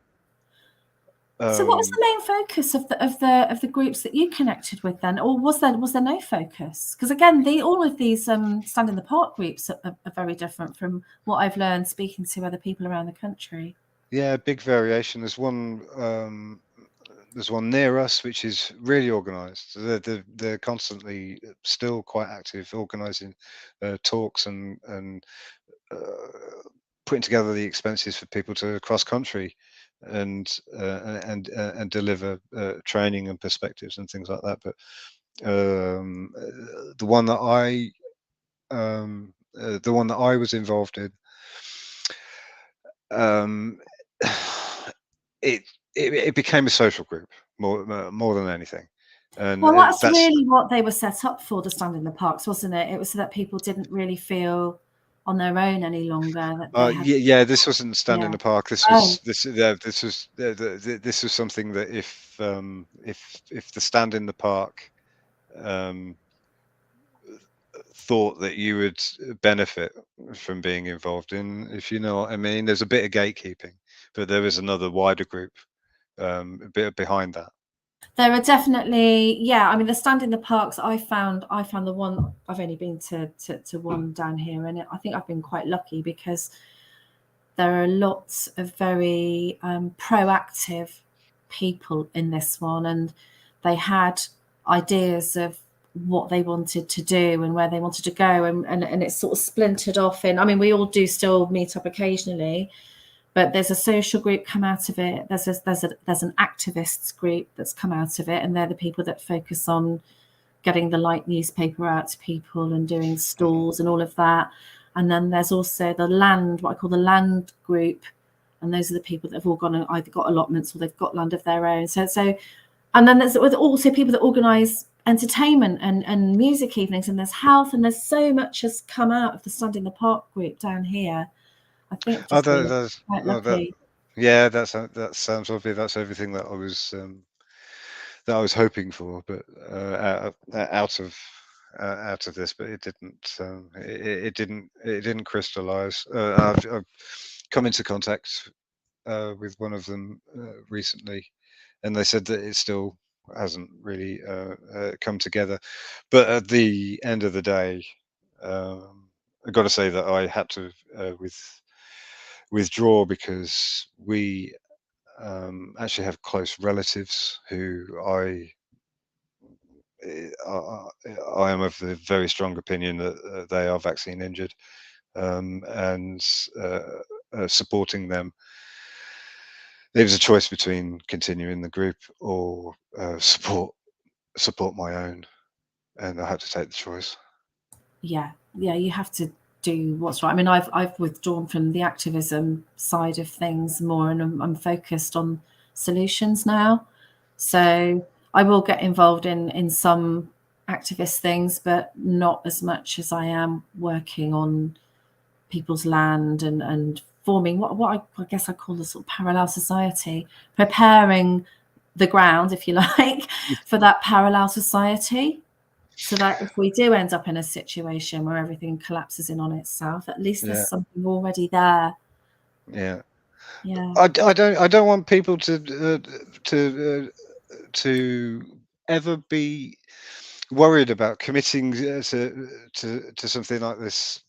So what was the main focus of the groups that you connected with then, or was there no focus? Because again, all of these stand in the park groups are very different from what I've learned speaking to other people around the country. Yeah, big variation. There's one near us which is really organised. They're constantly still quite active, organising talks and putting together the expenses for people to cross country and deliver training and perspectives and things like that. But the one that I was involved in, um, it became a social group more than anything, and Well, that's that's really what they were set up for, the stand in the parks, wasn't it? It was so that people didn't really feel on their own any longer, that they had. yeah. This wasn't stand in Yeah. the park. This Oh, was this was something that if the stand in the park um, thought that you would benefit from being involved in, if you know what I mean. There's a bit of gatekeeping, but there is another wider group a bit behind that. there are definitely, yeah. I mean, the stand in the parks. I found the one. I've only been to one down here, and I think I've been quite lucky because there are lots of very proactive people in this one, and they had ideas of what they wanted to do and where they wanted to go, and it's sort of splintered off in. I mean, we all do still meet up occasionally, but there's a social group come out of it. There's an activists group that's come out of it, and they're the people that focus on getting the light newspaper out to people and doing stalls and all of that. And then there's also the land, what I call the land group, and those are the people that have all gone and either got allotments or they've got land of their own. So and then there's also people that organise entertainment and music evenings, and there's health, and there's so much has come out of the Stand in the Park group down here. I think I've Oh, just been quite oh, lucky. yeah, that sounds lovely. That's everything that I was hoping for, but out of this, but it didn't crystallize. I've come into contact with one of them recently, and they said that it still hasn't really come together. But at the end of the day, I've got to say that I had to withdraw because we actually have close relatives who I am of the very strong opinion that they are vaccine injured, and supporting them. It was a choice between continuing the group or support my own, and I had to take the choice. Yeah, you have to do what's right. I mean, I've withdrawn from the activism side of things more, and I'm focused on solutions now. So I will get involved in some activist things, but not as much as I am working on people's land and forming I guess I call the sort of parallel society, preparing the ground, if you like, for that parallel society, so that if we do end up in a situation where everything collapses in on itself, at least there's Yeah, something already there. yeah. Yeah. I don't want people to ever be worried about committing to something like this.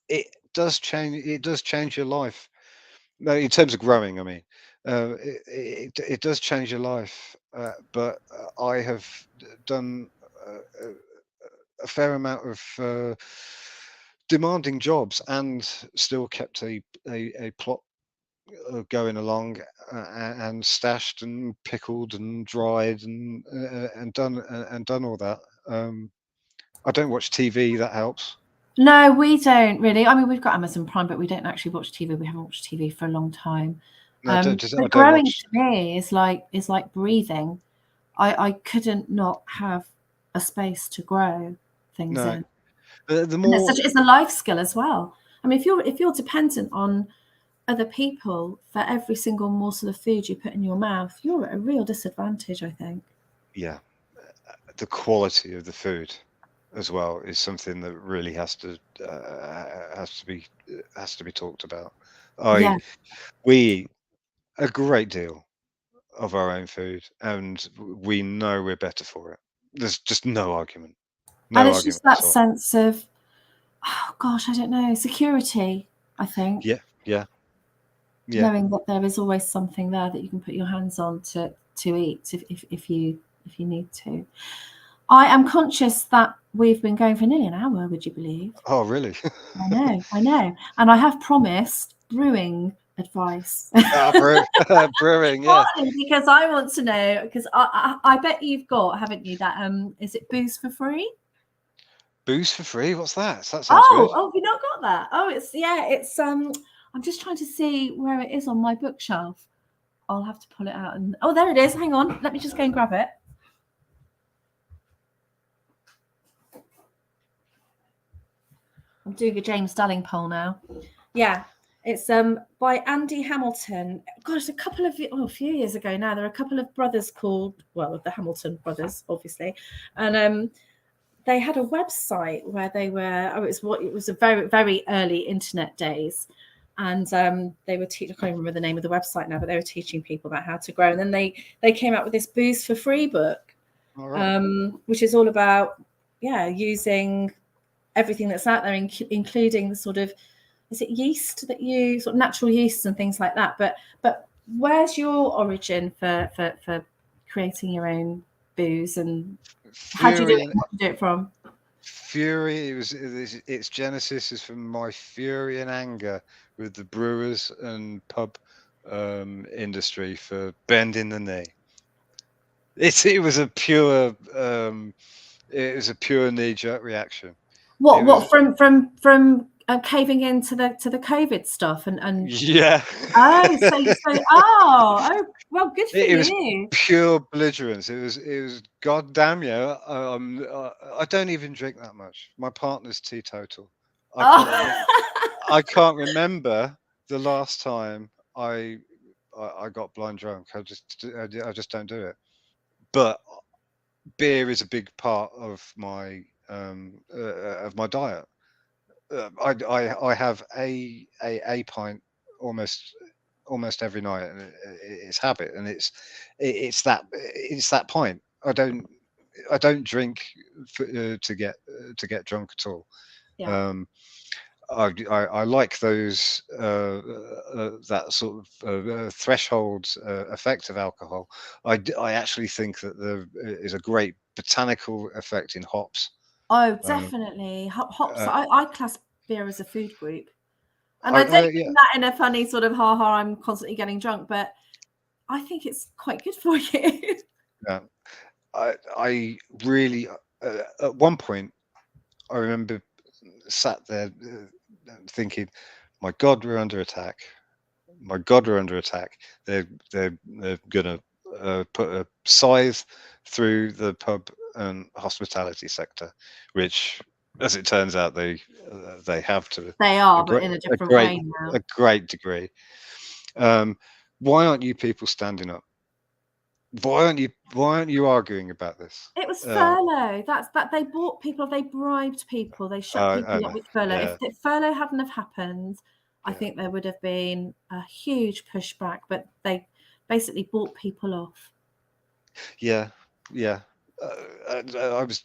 It does change. It does change your life. No, in terms of growing, I mean, it does change your life. But I have done a fair amount of demanding jobs and still kept a plot going along, and stashed and pickled and dried and done all that. I don't watch TV. That helps. No, we don't really. I mean, we've got Amazon Prime, but we don't actually watch TV. We haven't watched TV for a long time. No, I But don't growing watch. to me is like breathing. I couldn't not have a space to grow things No, in. the And more. it's a life skill as well. I mean, if you're dependent on other people for every single morsel of food you put in your mouth, you're at a real disadvantage, I think. Yeah, the quality of the food as well is something that really has to be talked about. Yeah. We eat a great deal of our own food, and we know we're better for it. There's just no argument, And no it's just argument that at all. sense of, oh gosh, I don't know, security, I think. Yeah, yeah, yeah. Knowing that there is always something there that you can put your hands on to eat if you need to. I am conscious that we've been going for nearly an hour, would you believe? Oh, really? I know. And I have promised brewing advice. Brewing, yeah. Partly because I want to know, because I bet you've got, haven't you, that is it booze for free? Booze for free? What's that? That sounds good. Oh, have you not got that? Oh, it's I'm just trying to see where it is on my bookshelf. I'll have to pull it out and oh, there it is. Hang on, let me just go and grab it. I'm doing a James Dalling poll now. Yeah, it's by Andy Hamilton. Gosh, a few years ago now. There are a couple of brothers called, well, the Hamilton brothers, obviously, and they had a website where they were. Oh, it was a very very early internet days, and they were teaching. I can't remember the name of the website now, but they were teaching people about how to grow. And then they came out with this booze for free book, All right. which is all about using everything that's out there, including the sort of, is it yeast that you sort of natural yeasts and things like that. But where's your origin for creating your own booze, and how do you do Fury it? and What do you do it from? Fury. Its genesis is from my fury and anger with the brewers and pub industry for bending the knee. It was a pure knee jerk reaction. It was What from caving into the COVID stuff and yeah. oh, oh well, good for It was you. pure belligerence. It was goddamn yeah. I don't even drink that much. My partner's teetotal. I can't Oh. I can't remember the last time I got blind drunk. I just don't do it. But beer is a big part of my diet. I have a pint almost every night, and it's habit, and it's that pint. I don't drink to get drunk at all. Yeah. Um, I like those that sort of threshold effect of alcohol. I actually think that there is a great botanical effect in hops. Oh, Um, definitely. Hops. uh, I class beer as a food group. And I don't yeah, mean that in a funny sort of ha ha, I'm constantly getting drunk, but I think it's quite good for you. yeah. I really at one point I remember sat there thinking, "My God, we're under attack! My God, we're under attack! They're gonna put a scythe through the pub and hospitality sector," which, as it turns out, they have to They a are, but great in a a different great way now. a great degree. Why aren't you people standing up? Why aren't you arguing about this? It was furlough. That's that they bought people, they bribed people, they shut I people up know. with furlough. Yeah, If furlough hadn't have happened, I yeah, think there would have been a huge pushback, but they basically bought people off. yeah, yeah. I was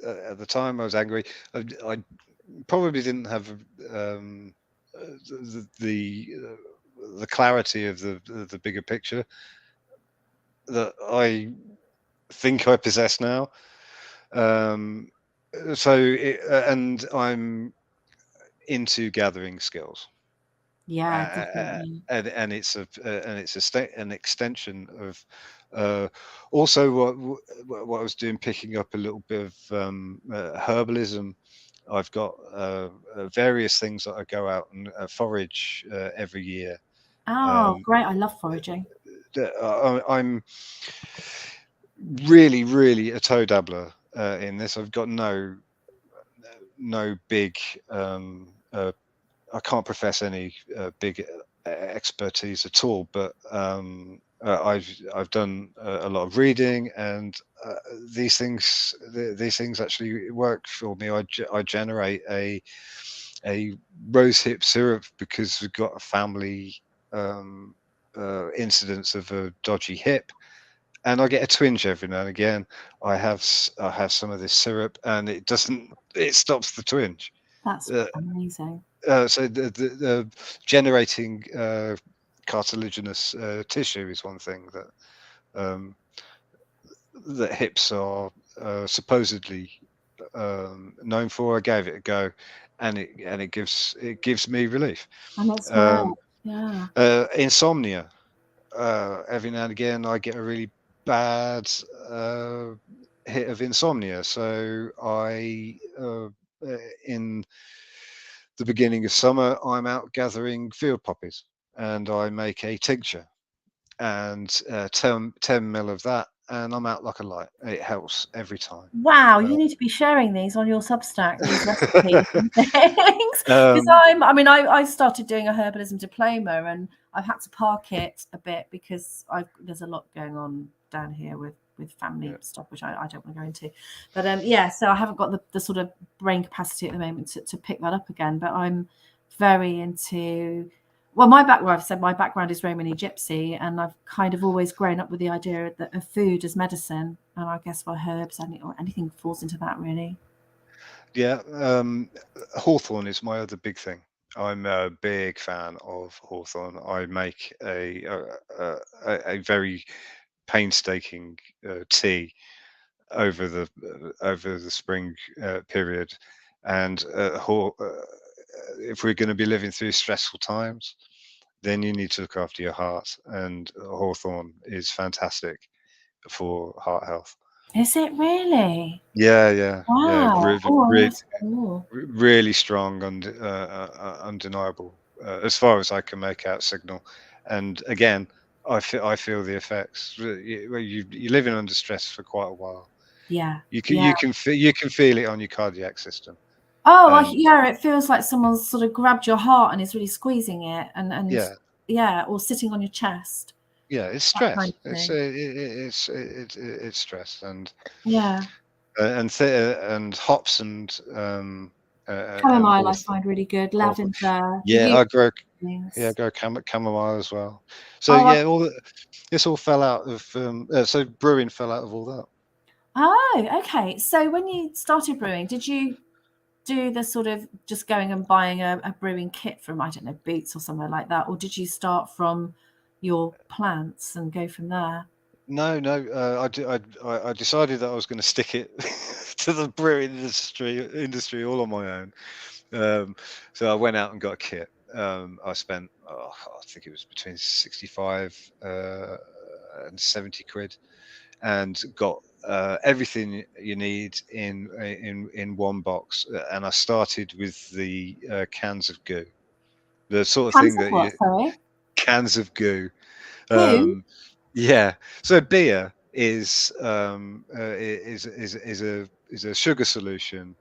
at the time I was angry. I probably didn't have the clarity of the bigger picture that I think I possess now. Um, and I'm into gathering skills. Yeah, uh, definitely. an extension of also what I was doing, picking up a little bit of herbalism. I've got various things that I go out and forage every year. Oh, Um, great. I love foraging. I'm really a toe dabbler in this. I've got no big I can't profess any big expertise at all, but I've done a lot of reading, and uh, these things actually work for me. I generate a rosehip syrup because we've got a family um, incidents of a dodgy hip, and I get a twinge every now and again. I have some of this syrup, and it stops the twinge. That's Uh, amazing. so the generating cartilaginous tissue is one thing um, that hips are supposedly known for. I gave it a go, and it gives me relief. And it's Um, work. Yeah. insomnia. Every now and again, I get a really bad uh, hit of insomnia. So in the beginning of summer, I'm out gathering field poppies, and I make a tincture and 10 mil of that, and I'm out like a light. It helps every time. Wow, Uh, you need to be sharing these on your Substack, these recipes and things. Because um, I started doing a herbalism diploma and I've had to park it a bit because there's a lot going on down here with family yeah, stuff, which I don't want to go into. But yeah, so I haven't got the sort of brain capacity at the moment to pick that up again. But I'm very into, well, I've said my background is Romani Gypsy, and I've kind of always grown up with the idea that of food as medicine, and I guess for herbs, anything falls into that really. yeah. Hawthorn is my other big thing. I'm a big fan of hawthorn. I make a very painstaking tea over the spring period, and if we're going to be living through stressful times, then you need to look after your heart, and hawthorn is fantastic for heart health. Is it really? Yeah, yeah, yeah. Wow. Oh, I Really, want to know more. really strong and undeniable, as far as I can make out signal. And again, I feel the effects. You're living under stress for quite a while. Yeah, yeah. You can feel it on your cardiac system. Oh, And yeah. It feels like someone's sort of grabbed your heart and is really squeezing it, and yeah, yeah, or sitting on your chest, yeah, it's that kind stress. of thing. It's stress, Yeah. and hops and Chamomile I hawthorn. find really good. Lavender. Do Yeah, you I grow. Yeah, I things? grow chamomile as well. So Oh, yeah, this all fell out of so brewing fell out of all that. oh, okay. So when you started brewing, did you do the sort of just going and buying a brewing kit from, I don't know, Boots or somewhere like that? Or did you start from your plants and go from there? No, no, I decided that I was going to stick it to the brewing industry all on my own. So I went out and got a kit. I spent, I think it was between 65 and 70 quid, and got everything you need in one box. And I started with the cans of goo, the sort of Cans thing of that what, you sorry? cans of goo. Goo? Um, yeah. So beer is a sugar solution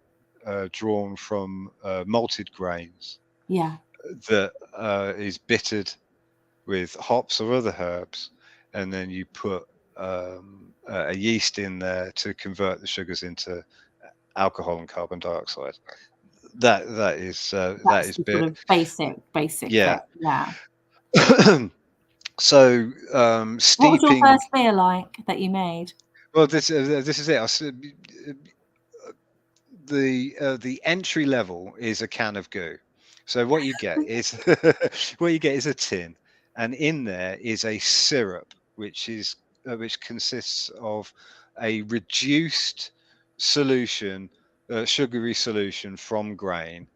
drawn from malted grains Yeah. that is bittered with hops or other herbs, and then you put a yeast in there to convert the sugars into alcohol and carbon dioxide. That That's is the sort beer. of basic Yeah. bit. Yeah. So What was your steeping. first beer like that you made? Well, this is it. The entry level is a can of goo. So what you get is what you get is a tin, and in there is a syrup, which consists of a reduced solution, sugary solution from grain,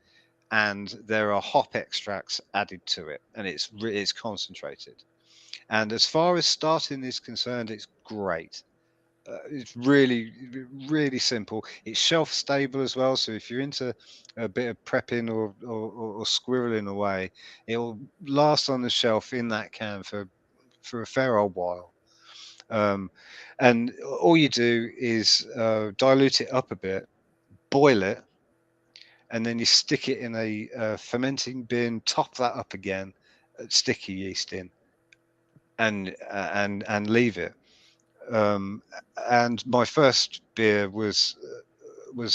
and there are hop extracts added to it, and it's concentrated. And as far as starting is concerned, it's great. It's really simple. It's shelf stable as well. So if you're into a bit of prepping or squirreling away, it'll last on the shelf in that can for a fair old while. Um, and all you do is dilute it up a bit, boil it, and then you stick it in a fermenting bin. Top that up again, stick your yeast in, and leave it. And my first beer was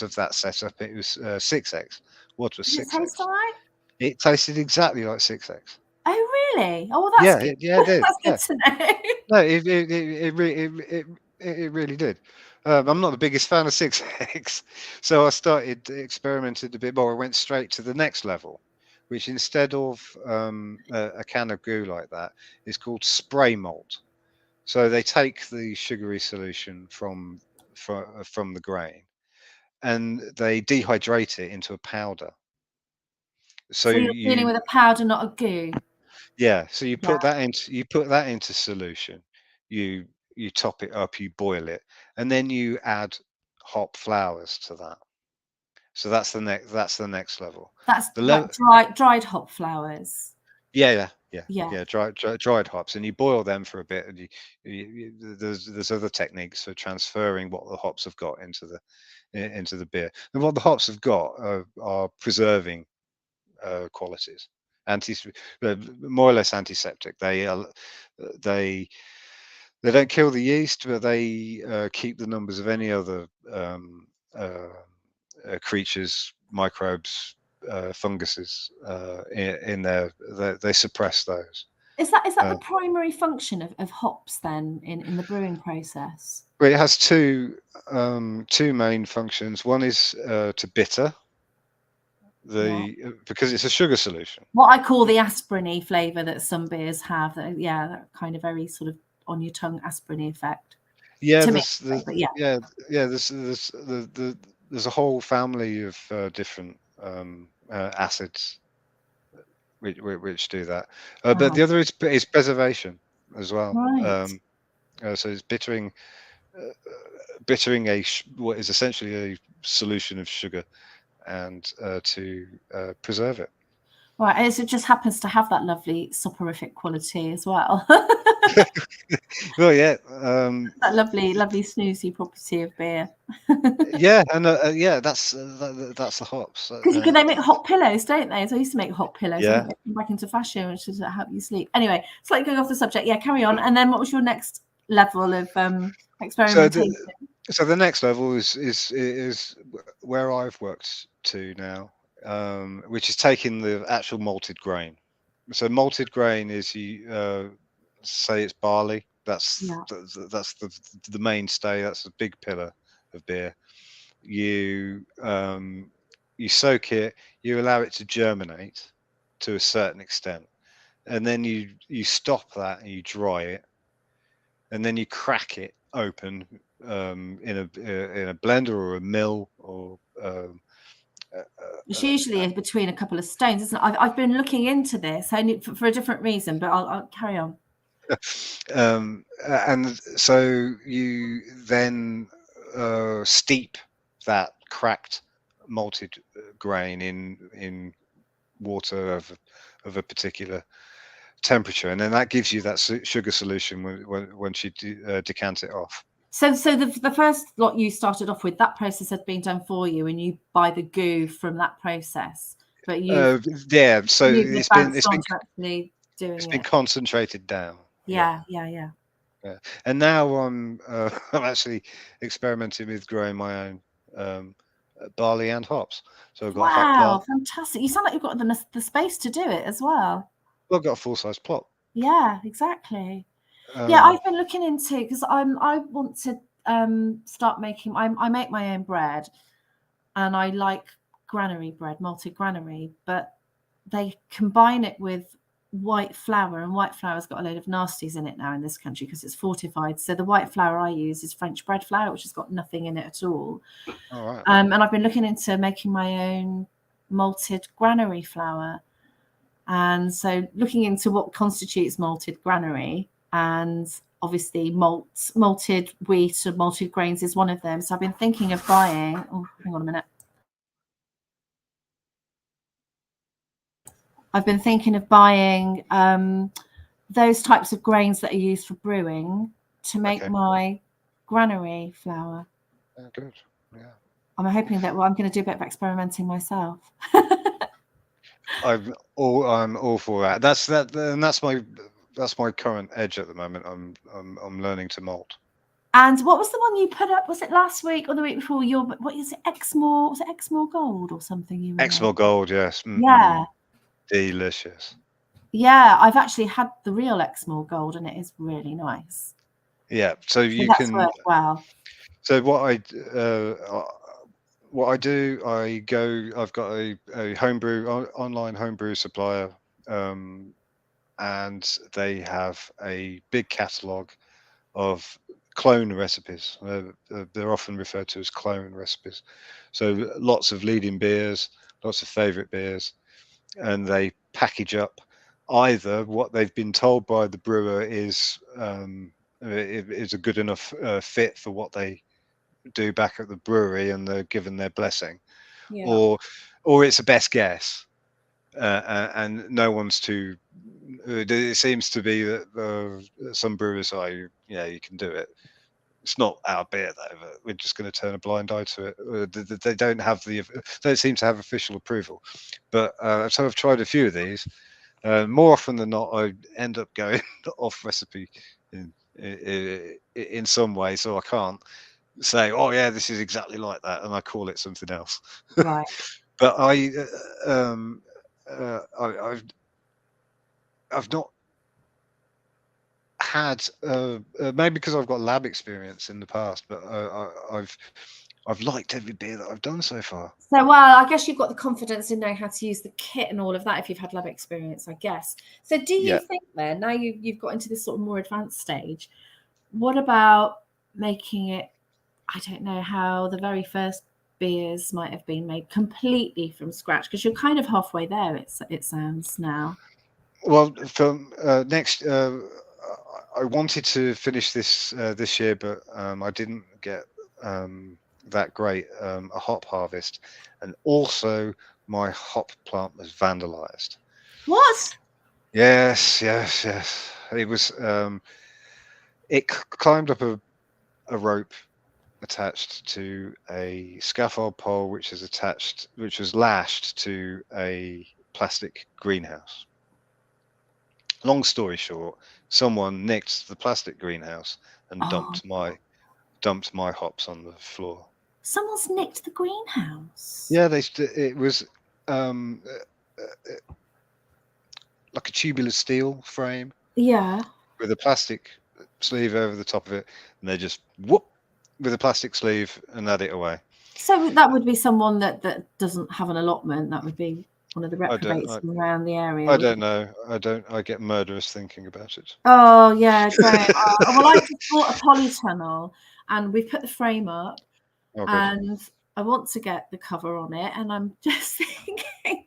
of that setup. It was 6x. What was Did it taste 6x? all right? It tasted exactly like 6x. Oh, really? Oh, well, that's Yeah, good. it did. Yeah, That's good to know. no, it really did. I'm not the biggest fan of 6x, so I started experimenting a bit more. I went straight to the next level, which instead of a can of goo like that, is called spray malt. So they take the sugary solution from the grain, and they dehydrate it into a powder. So So you're dealing with a powder, not a goo. yeah, so you Yeah, put that into solution. You you top it up, you boil it, and then you add hop flowers to that. So that's the next level. that's The like level dried hop flowers. Yeah. yeah, dried hops, and you boil them for a bit, and there's other techniques for transferring what the hops have got into the beer. And what the hops have got are preserving qualities, anti more or less antiseptic. They they don't kill the yeast, but they keep the numbers of any other uh, creatures, microbes, funguses in there. They suppress those. Is that the Uh, primary function of hops then in the brewing process? but it has two main functions. One is to bitter Yeah. because it's a sugar solution. What I call the aspirin-y flavour that some beers have. Yeah, that kind of very sort of on your tongue aspirin-y effect. Yeah, To me, but yeah. there's a whole family of different acids which do that. But Wow. the other is preservation as well. Right. So it's bittering what is essentially a solution of sugar, and to preserve it. Right. And it just happens to have that lovely soporific quality as well. Well, yeah, That lovely snoozy property of beer. yeah, and yeah, that's the hops. Because they make hot pillows, don't they? So I used to make hot pillows. I Yeah. think they come back into fashion, which is to help you sleep. Anyway, slightly going off the subject. Yeah, carry on. And then what was your next level of So experimentation? the next level is where I've worked to now, which is taking the actual malted grain. So malted grain is say it's barley. Yeah. That's the mainstay. That's a big pillar of beer. You soak it. You allow it to germinate to a certain extent, and then you stop that and you dry it, and then you crack it open in a blender or a mill or It's usually between a couple of stones, isn't it? I've been looking into this only for a different reason, but I'll carry on. and so you then steep that cracked malted grain in water of a particular temperature, and then that gives you that sugar solution once you decant it off. So the first lot you started off with, that process had been done for you, and you buy the goo from that process. But Yeah, so you've advanced on to actually doing been it. concentrated down. Yeah. And now I'm I'm actually experimenting with growing my own barley and hops. So I've got hop Wow, plant. fantastic! You sound like you've got the space to do it as well. Well, I've got a full size plot. Yeah, exactly. Yeah, I've been looking into because I want to start making. I make my own bread, and I like granary bread, malted granary, but they combine it with white flour, and white flour's got a load of nasties in it now in this country because it's fortified. So the white flour I use is French bread flour, which has got nothing in it at all. All right. And I've been looking into making my own malted granary flour. And so looking into what constitutes malted granary, and obviously malted wheat or malted grains is one of them. So I've been thinking of buying, hang on a minute. I've been thinking of buying those types of grains that are used for brewing to make my granary flour. Good. Yeah. I'm hoping that I'm going to do a bit of experimenting myself. I'm all for that. That's my that's my current edge at the moment. I'm learning to malt. And what was the one you put up? Was it last week or the week before? Your what is it? Exmoor? Was it Exmoor Gold or something you were Exmoor making? Gold, yes. Yeah, Delicious. yeah. I've actually had the real Exmoor Gold, and it is really nice. Yeah. So So you that's can. worked well. So what I do, I go. I've got a homebrew online homebrew supplier, um, and they have a big catalogue of clone recipes. They're often referred to as clone recipes. So lots of leading beers, lots of favourite beers, and they package up either what they've been told by the brewer is a good enough fit for what they do back at the brewery, and they're given their blessing, Yeah. or it's a best guess, and no one's too. It seems to be that some brewers are, yeah, you can do it. It's not our beer though, but we're just going to turn a blind eye to it. They don't have don't seem to have official approval. But so I've tried a few of these. More often than not, I end up going off recipe in some way, so I can't say, "Oh yeah, this is exactly like that," and I call it something else. Right. But I've not had maybe because I've got lab experience in the past, but I've liked every beer that I've done so far. So, well, I guess you've got the confidence in knowing how to use the kit and all of that if you've had lab experience, I guess. So, do you Yeah. think then, now you've got into this sort of more advanced stage, what about making it, I don't know how the very first beers might have been made completely from scratch? Because you're kind of halfway there, it sounds now. Well, from next, I wanted to finish this year, but I didn't get that great a hop harvest, and also my hop plant was vandalized. What? Yes, yes, yes. It was. It climbed up a rope attached to a scaffold pole, which was lashed to a plastic greenhouse. Long story short, someone nicked the plastic greenhouse and Oh, dumped my hops on the floor. someone's nicked the greenhouse. Yeah, it was um, like a tubular steel frame Yeah. with a plastic sleeve over the top of it, and they just whoop with a plastic sleeve and had it away. So that would be someone that doesn't have an allotment. That would be one of the I don't. reprobates I, from around the area, I wouldn't don't it? know. I don't. I get murderous thinking about it. Oh yeah, don't. Oh, well, I just bought a polytunnel, and we put the frame up, Oh, good. and I want to get the cover on it, and I'm just thinking,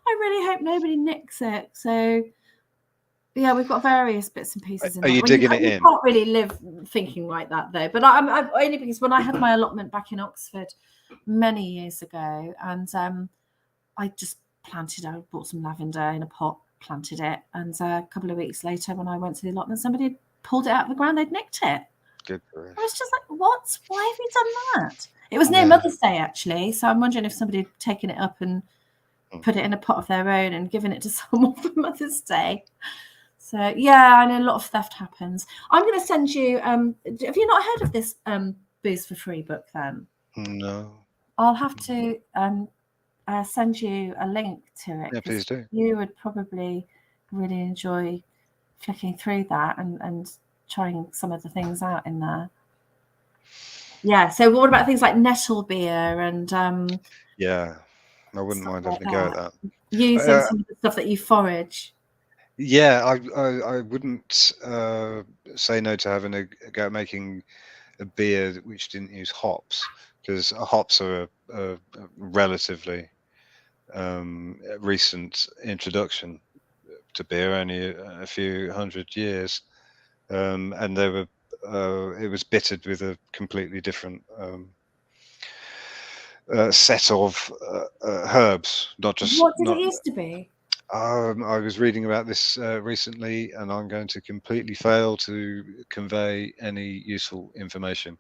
I really hope nobody nicks it. So yeah, we've got various bits and pieces in Are that. you Well, digging it you in? can't really live thinking like that though. But I'm only because when I had my allotment back in Oxford many years ago, and I just planted. I bought some lavender in a pot, planted it, and a couple of weeks later, when I went to the allotment, somebody had pulled it out of the ground. They'd nicked it. Good I was grief. just like, "What? Why have you done that?" It was near Yeah. Mother's Day actually, so I'm wondering if somebody had taken it up and Hmm. put it in a pot of their own and given it to someone for Mother's Day. So yeah, I know a lot of theft happens. I'm going to send you. Have you not heard of this booze for free book? Then No. I'll have to send you a link to it Yeah, please because do. you would probably really enjoy flicking through that and trying some of the things out in there. Yeah. So what about things like nettle beer and Yeah, I wouldn't stuff mind like having a go that? at that. Using some of the stuff that you forage. Yeah, I wouldn't say no to having a go at making a beer which didn't use hops, because hops are a relatively recent introduction to beer, only a few hundred years, and they were it was bittered with a completely different set of herbs, not just What did it not. used to be? I was reading about this recently, and I'm going to completely fail to convey any useful information.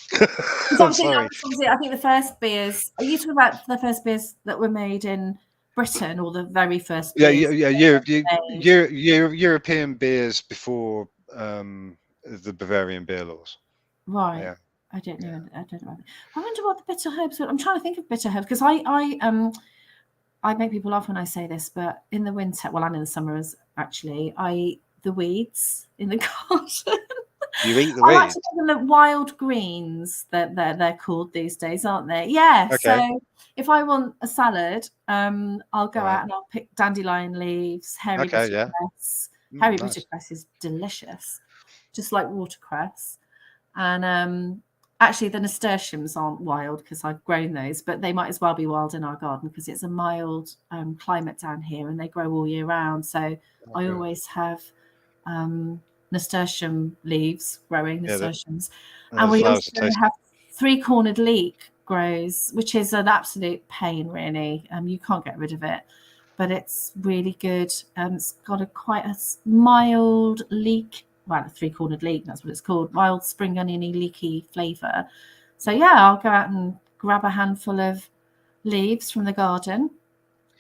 Because I'm obviously, sorry. I think the first beers. Are you talking about the first beers that were made in Britain, or the very first Yeah, beers yeah, made. European beers before the Bavarian beer laws. Right. Yeah, I don't yeah. know. I don't know. I wonder what the bitter herbs are. I'm trying to think of bitter herbs because I make people laugh when I say this, but in the winter, well, and in the summers, actually, I eat the weeds in the garden. You eat the I like to weeds. call them the wild greens that they're called these days, aren't they? Yeah. Okay, So if I want a salad, I'll go right. out and I'll pick dandelion leaves, hairy Okay, yeah. bittercress. Hairy Nice. bittercress is delicious, just like watercress. And actually, the nasturtiums aren't wild because I've grown those, but they might as well be wild in our garden because it's a mild climate down here and they grow all year round. So Oh, I good. always have nasturtium leaves growing, Yeah, nasturtiums. And the we flowers also are tasty. have three-cornered leek grows, which is an absolute pain, really. You can't get rid of it, but it's really good. It's got a quite a mild leek, well, a three-cornered leek, that's what it's called, mild spring oniony leeky flavour. So yeah, I'll go out and grab a handful of leaves from the garden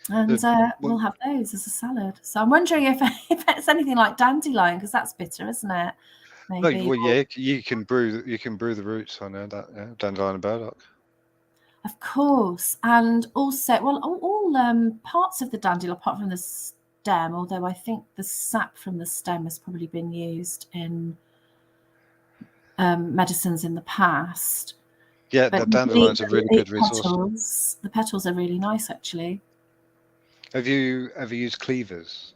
and The, we'll well, have those as a salad. So I'm wondering if, if it's anything like dandelion, because that's bitter, isn't it? no, Maybe. well, Or, yeah, you can brew the roots on there. That yeah, dandelion and burdock. of course. And also, well, all parts of the dandelion, apart from the stem, although I think the sap from the stem has probably been used in medicines in the past. Yeah, But the dandelion's a the really leek good resource. petals, the petals are really nice, actually. Have you ever used cleavers?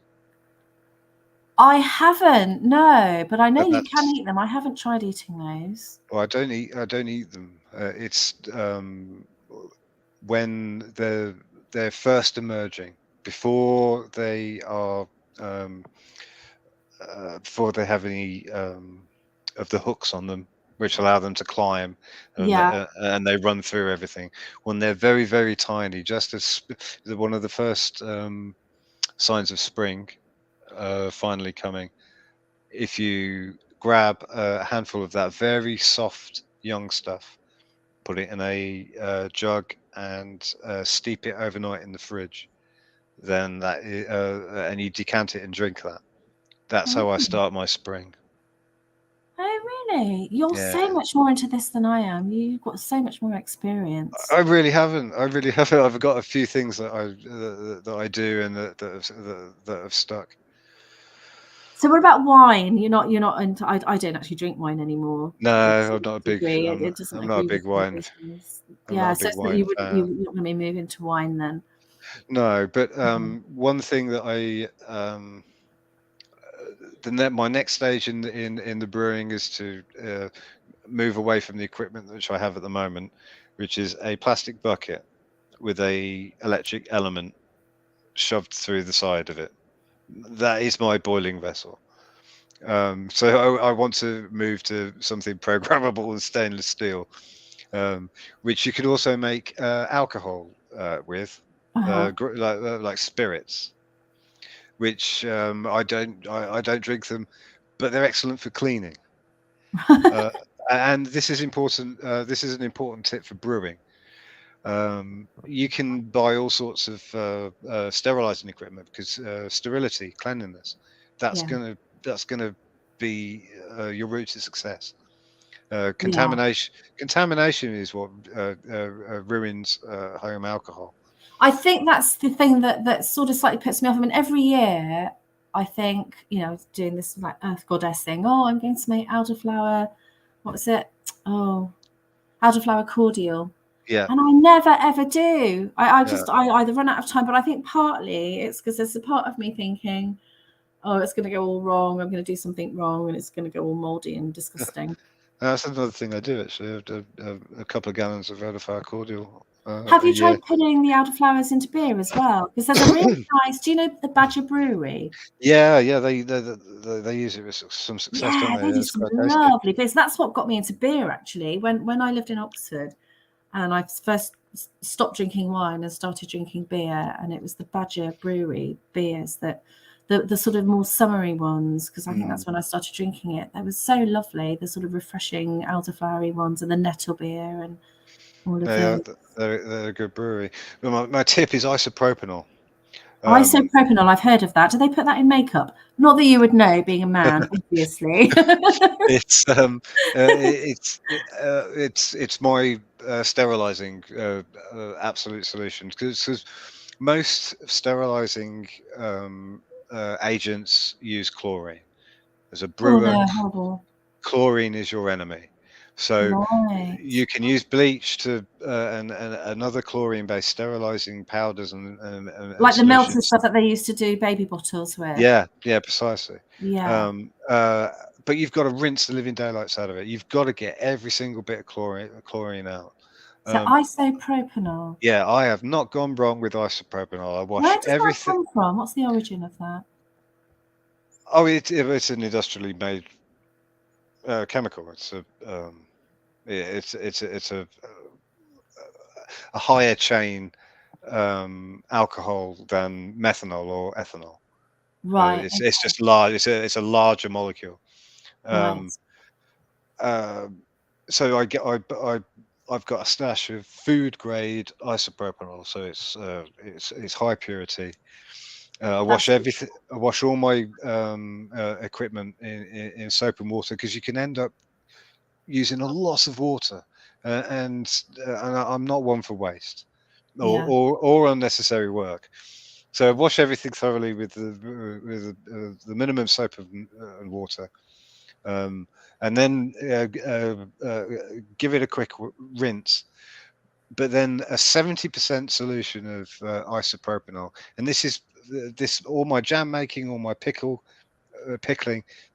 I haven't, no, but I know And you can that's eat them. I haven't tried eating those. well, I don't eat them. It's when they're first emerging, before they are um, before they have any of the hooks on them, which allow them to climb, Yeah. and they run through everything. When they're very, very tiny, just as one of the first signs of spring finally coming, if you grab a handful of that very soft young stuff, put it in a jug, and steep it overnight in the fridge, then and you decant it and drink that. That's how I Oh. start my spring. Oh, really? You're Yeah. so much more into this than I am. You've got so much more experience. I really haven't. I really haven't. I've got a few things that I do and that have stuck. So what about wine? You're not into, I don't actually drink wine anymore No, to I'm not a a big. degree. It doesn't I'm not a agree big with me wine. these days. I'm not Yeah, a so big it's not, wine you're fan. not going to be moving to wine then. No, but Mhm. one thing that my next stage in the brewing is to move away from the equipment which I have at the moment, which is a plastic bucket with a electric element shoved through the side of it. That is my boiling vessel. So I want to move to something programmable and stainless steel, which you can also make alcohol with, Uh-huh. like spirits, which I don't drink them, but they're excellent for cleaning. Uh, and this is important. This is an important tip for brewing. You can buy all sorts of sterilizing equipment because sterility, cleanliness, that's Yeah. gonna be your route to success. Yeah. Contamination is what ruins home alcohol. I think that's the thing that sort of slightly puts me off. I mean, every year I think, doing this like Earth Goddess thing. Oh, I'm going to make elderflower. What was it? Oh, elderflower cordial. Yeah, And I never ever do. I yeah. just I either run out of time, but I think partly it's because there's a part of me thinking, oh, it's going to go all wrong. I'm going to do something wrong, and it's going to go all mouldy and disgusting. That's another thing I do actually. I do a couple of gallons of elderflower cordial Have a you year. tried putting the elderflowers into beer as well? Because there's a really nice. Do you know the Badger Brewery? Yeah, yeah, they use it with some success, don't Yeah, they? they do It's some quite tasty. lovely beers. That's what got me into beer actually. When I lived in Oxford, and I first stopped drinking wine and started drinking beer, and it was the Badger Brewery beers that the sort of more summery ones, because I think Mm. that's when I started drinking it. They were so lovely, the sort of refreshing elderflowery ones and the nettle beer and all of They are, those. they're a good brewery. But my tip is isopropanol. Isopropanol, I've heard of that. Do they put that in makeup? Not that you would know, being a man, obviously. It's my sterilizing absolute solution, because most sterilizing agents use chlorine. As a Oh brewer, no, horrible. chlorine is your enemy. So Right. you can use bleach to and other chlorine-based sterilizing powders and Like the melted solutions. stuff that they used to do baby bottles with. Yeah, precisely. Yeah. Um, but you've got to rinse the living daylights out of it. You've got to get every single bit of chlorine out. So isopropanol. Yeah, I have not gone wrong with isopropanol. I wash Where does that everything. come from? What's the origin of that? Oh, it's an industrially made chemical. It's a higher chain alcohol than methanol or ethanol. Right. It's just large. It's a larger molecule. Right. So I've got a stash of food grade isopropanol, so it's high purity. I wash That's everything. I wash all my equipment in soap and water, because you can end up using a lot of water, and I'm not one for waste yeah. or unnecessary work. So I wash everything thoroughly with the minimum soap and water. And then give it a quick rinse. But then a 70% solution of isopropanol, and this all my jam making, all my pickling,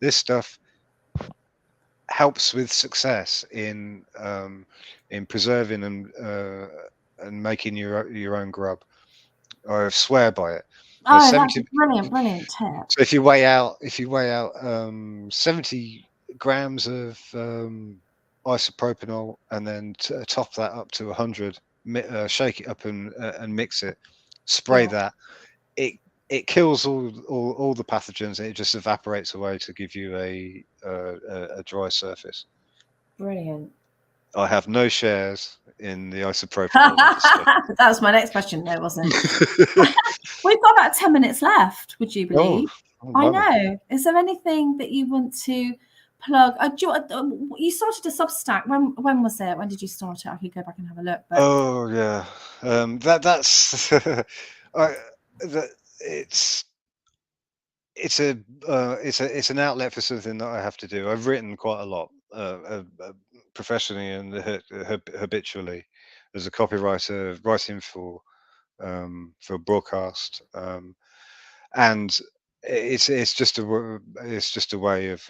this stuff helps with success in preserving and making your own grub. I swear by it. Oh, that's a 70. brilliant tip. So if you weigh out 70 grams of isopropanol, and then top that up to 100, shake it up and mix it, spray Yeah. that, it kills all the pathogens, and it just evaporates away to give you a dry surface. Brilliant. I have no shares in the isopropanol industry. That was my next question, though, wasn't it? We've got about 10 minutes left, would you believe? I know. Is there anything that you want to plug? You started a Substack. When was it? When did you start it? I could go back and have a look. But Oh yeah, that's it's an outlet for something that I have to do. I've written quite a lot, professionally and habitually, as a copywriter, writing for broadcast, and it's just a way of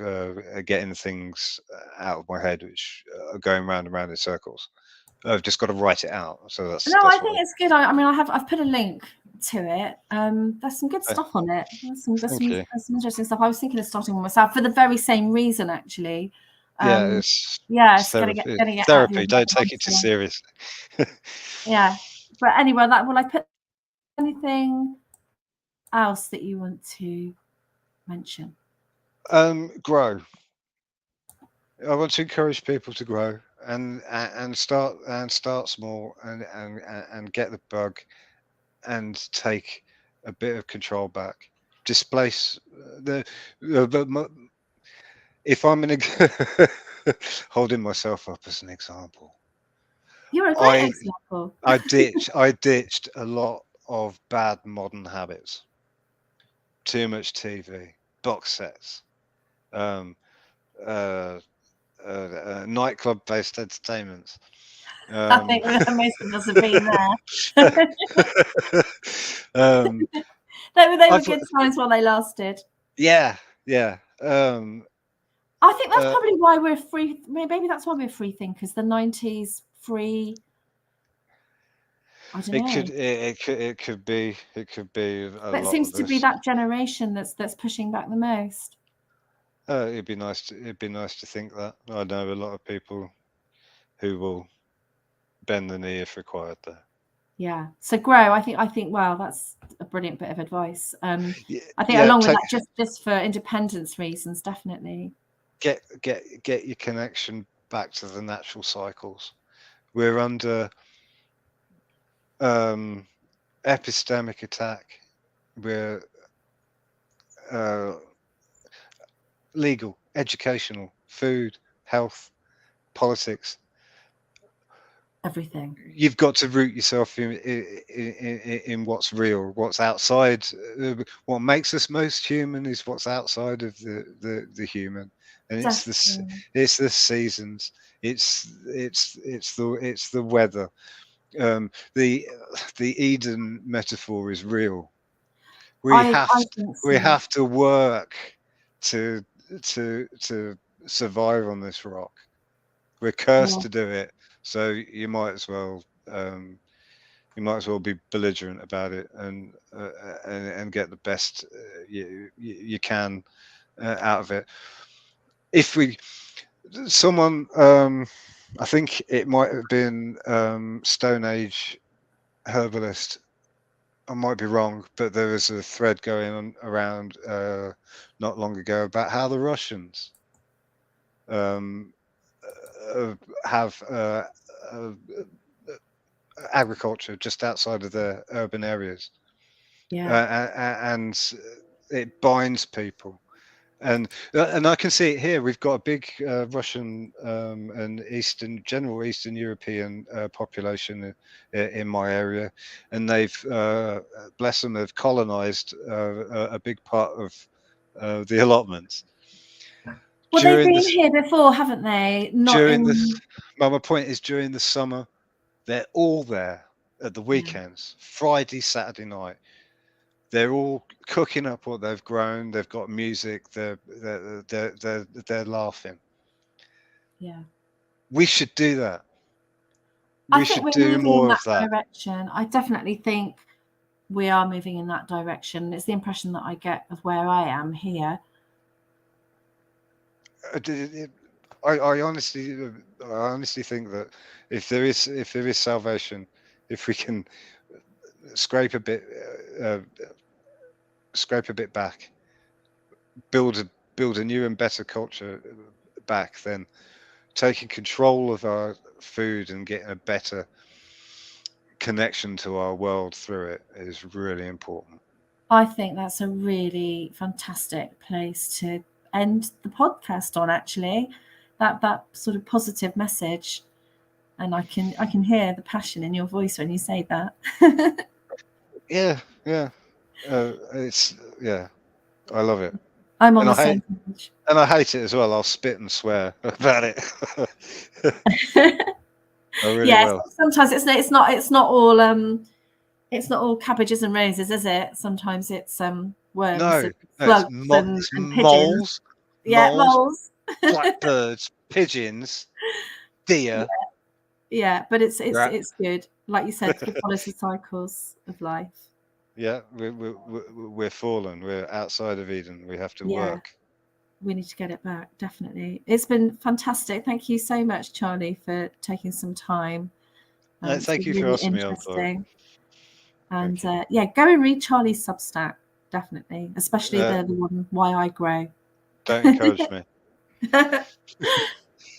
getting things out of my head, which are going round and round in circles. I've just got to write it out. So no, that's I what think it's good. I mean, I've put a link to it. There's some good stuff on it. There's some Thank you. interesting stuff. I was thinking of starting one myself for the very same reason, actually. Yeah, It's getting therapy. it out of your Therapy. head Don't take it too seriously. Yeah, but anyway, will I put anything else that you want to mention? Grow. I want to encourage people to grow and start small, and get the bug, and take a bit of control back. Displace if I'm in a holding myself up as an example. You're a great example. I ditched a lot of bad modern habits. Too much TV, box sets, um, nightclub-based entertainments. I think most of us have been there. They were good times while they lasted. Yeah. I think that's probably why we're free. Maybe that's why we're free thinkers. The 90s free. I don't know. It could be. That seems to be that generation that's pushing back the most. It'd be nice to think that. I know a lot of people who will bend the knee if required there. Yeah. So grow. I think. Wow, that's a brilliant bit of advice. I think along with that, just for independence reasons, definitely. Get your connection back to the natural cycles. We're under epistemic attack we're uh, legal, educational, food, health, politics. Everything. You've got to root yourself in what's real, what's outside. What makes us most human is what's outside of the human, and Definitely. it's the seasons, it's the weather. The Eden metaphor is real. We I have think we so. have to work to to survive on this rock. We're cursed Yeah. to do it, so you might as well be belligerent about it and get the best you can out of it. If we someone I think it might have been Stone Age herbalist. I might be wrong, but there was a thread going on around not long ago about how the Russians um, have uh, agriculture just outside of their urban areas, Yeah. and it binds people. And I can see it here. We've got a big Russian and general Eastern European population in my area, and they've bless them, have colonised a big part of the allotments Well, they've during been this here before, haven't they? Not during this. in. Well, my point is during the summer they're all there at the Yeah. weekends, Friday, Saturday night. They're all cooking up what they've grown. They've got music. They're laughing. Yeah. We should do that. I We think should we're do moving in more of that that. direction. I definitely think we are moving in that direction. It's the impression that I get of where I am here. I honestly think that if there is salvation, if we can scrape a bit uh, scrape a bit back, build a new and better culture back, then taking control of our food and getting a better connection to our world through it is really important. I think that's a really fantastic place to end the podcast on, actually. That sort of positive message. And I can hear the passion in your voice when you say that. Yeah, yeah. It's yeah, I love it, I'm on and the same page. I hate it as well. I'll spit and swear about it. I really Yes, will. sometimes it's not all cabbages and roses, is it? Sometimes it's worms No, and no, slugs it's and pigeons. Yeah, moles, moles. blackbirds, pigeons, Yeah, deer. yeah, but it's it's Right. it's good. Like you said, it follows the cycles of life. Yeah, we're fallen. We're outside of Eden. We have to Yeah, work. we need to get it back, definitely. It's been fantastic. Thank you so much, Charlie, for taking some time. It's Thank been you for really asking me on, Chloe. interesting. And Thank you. yeah, go and read Charlie's Substack, definitely, especially Uh, the one Why I Grow. don't encourage me.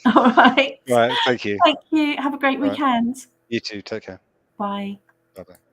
All right. Right. Thank you. Thank you. Have a great Right. weekend. You too. Take care. Bye. Bye bye.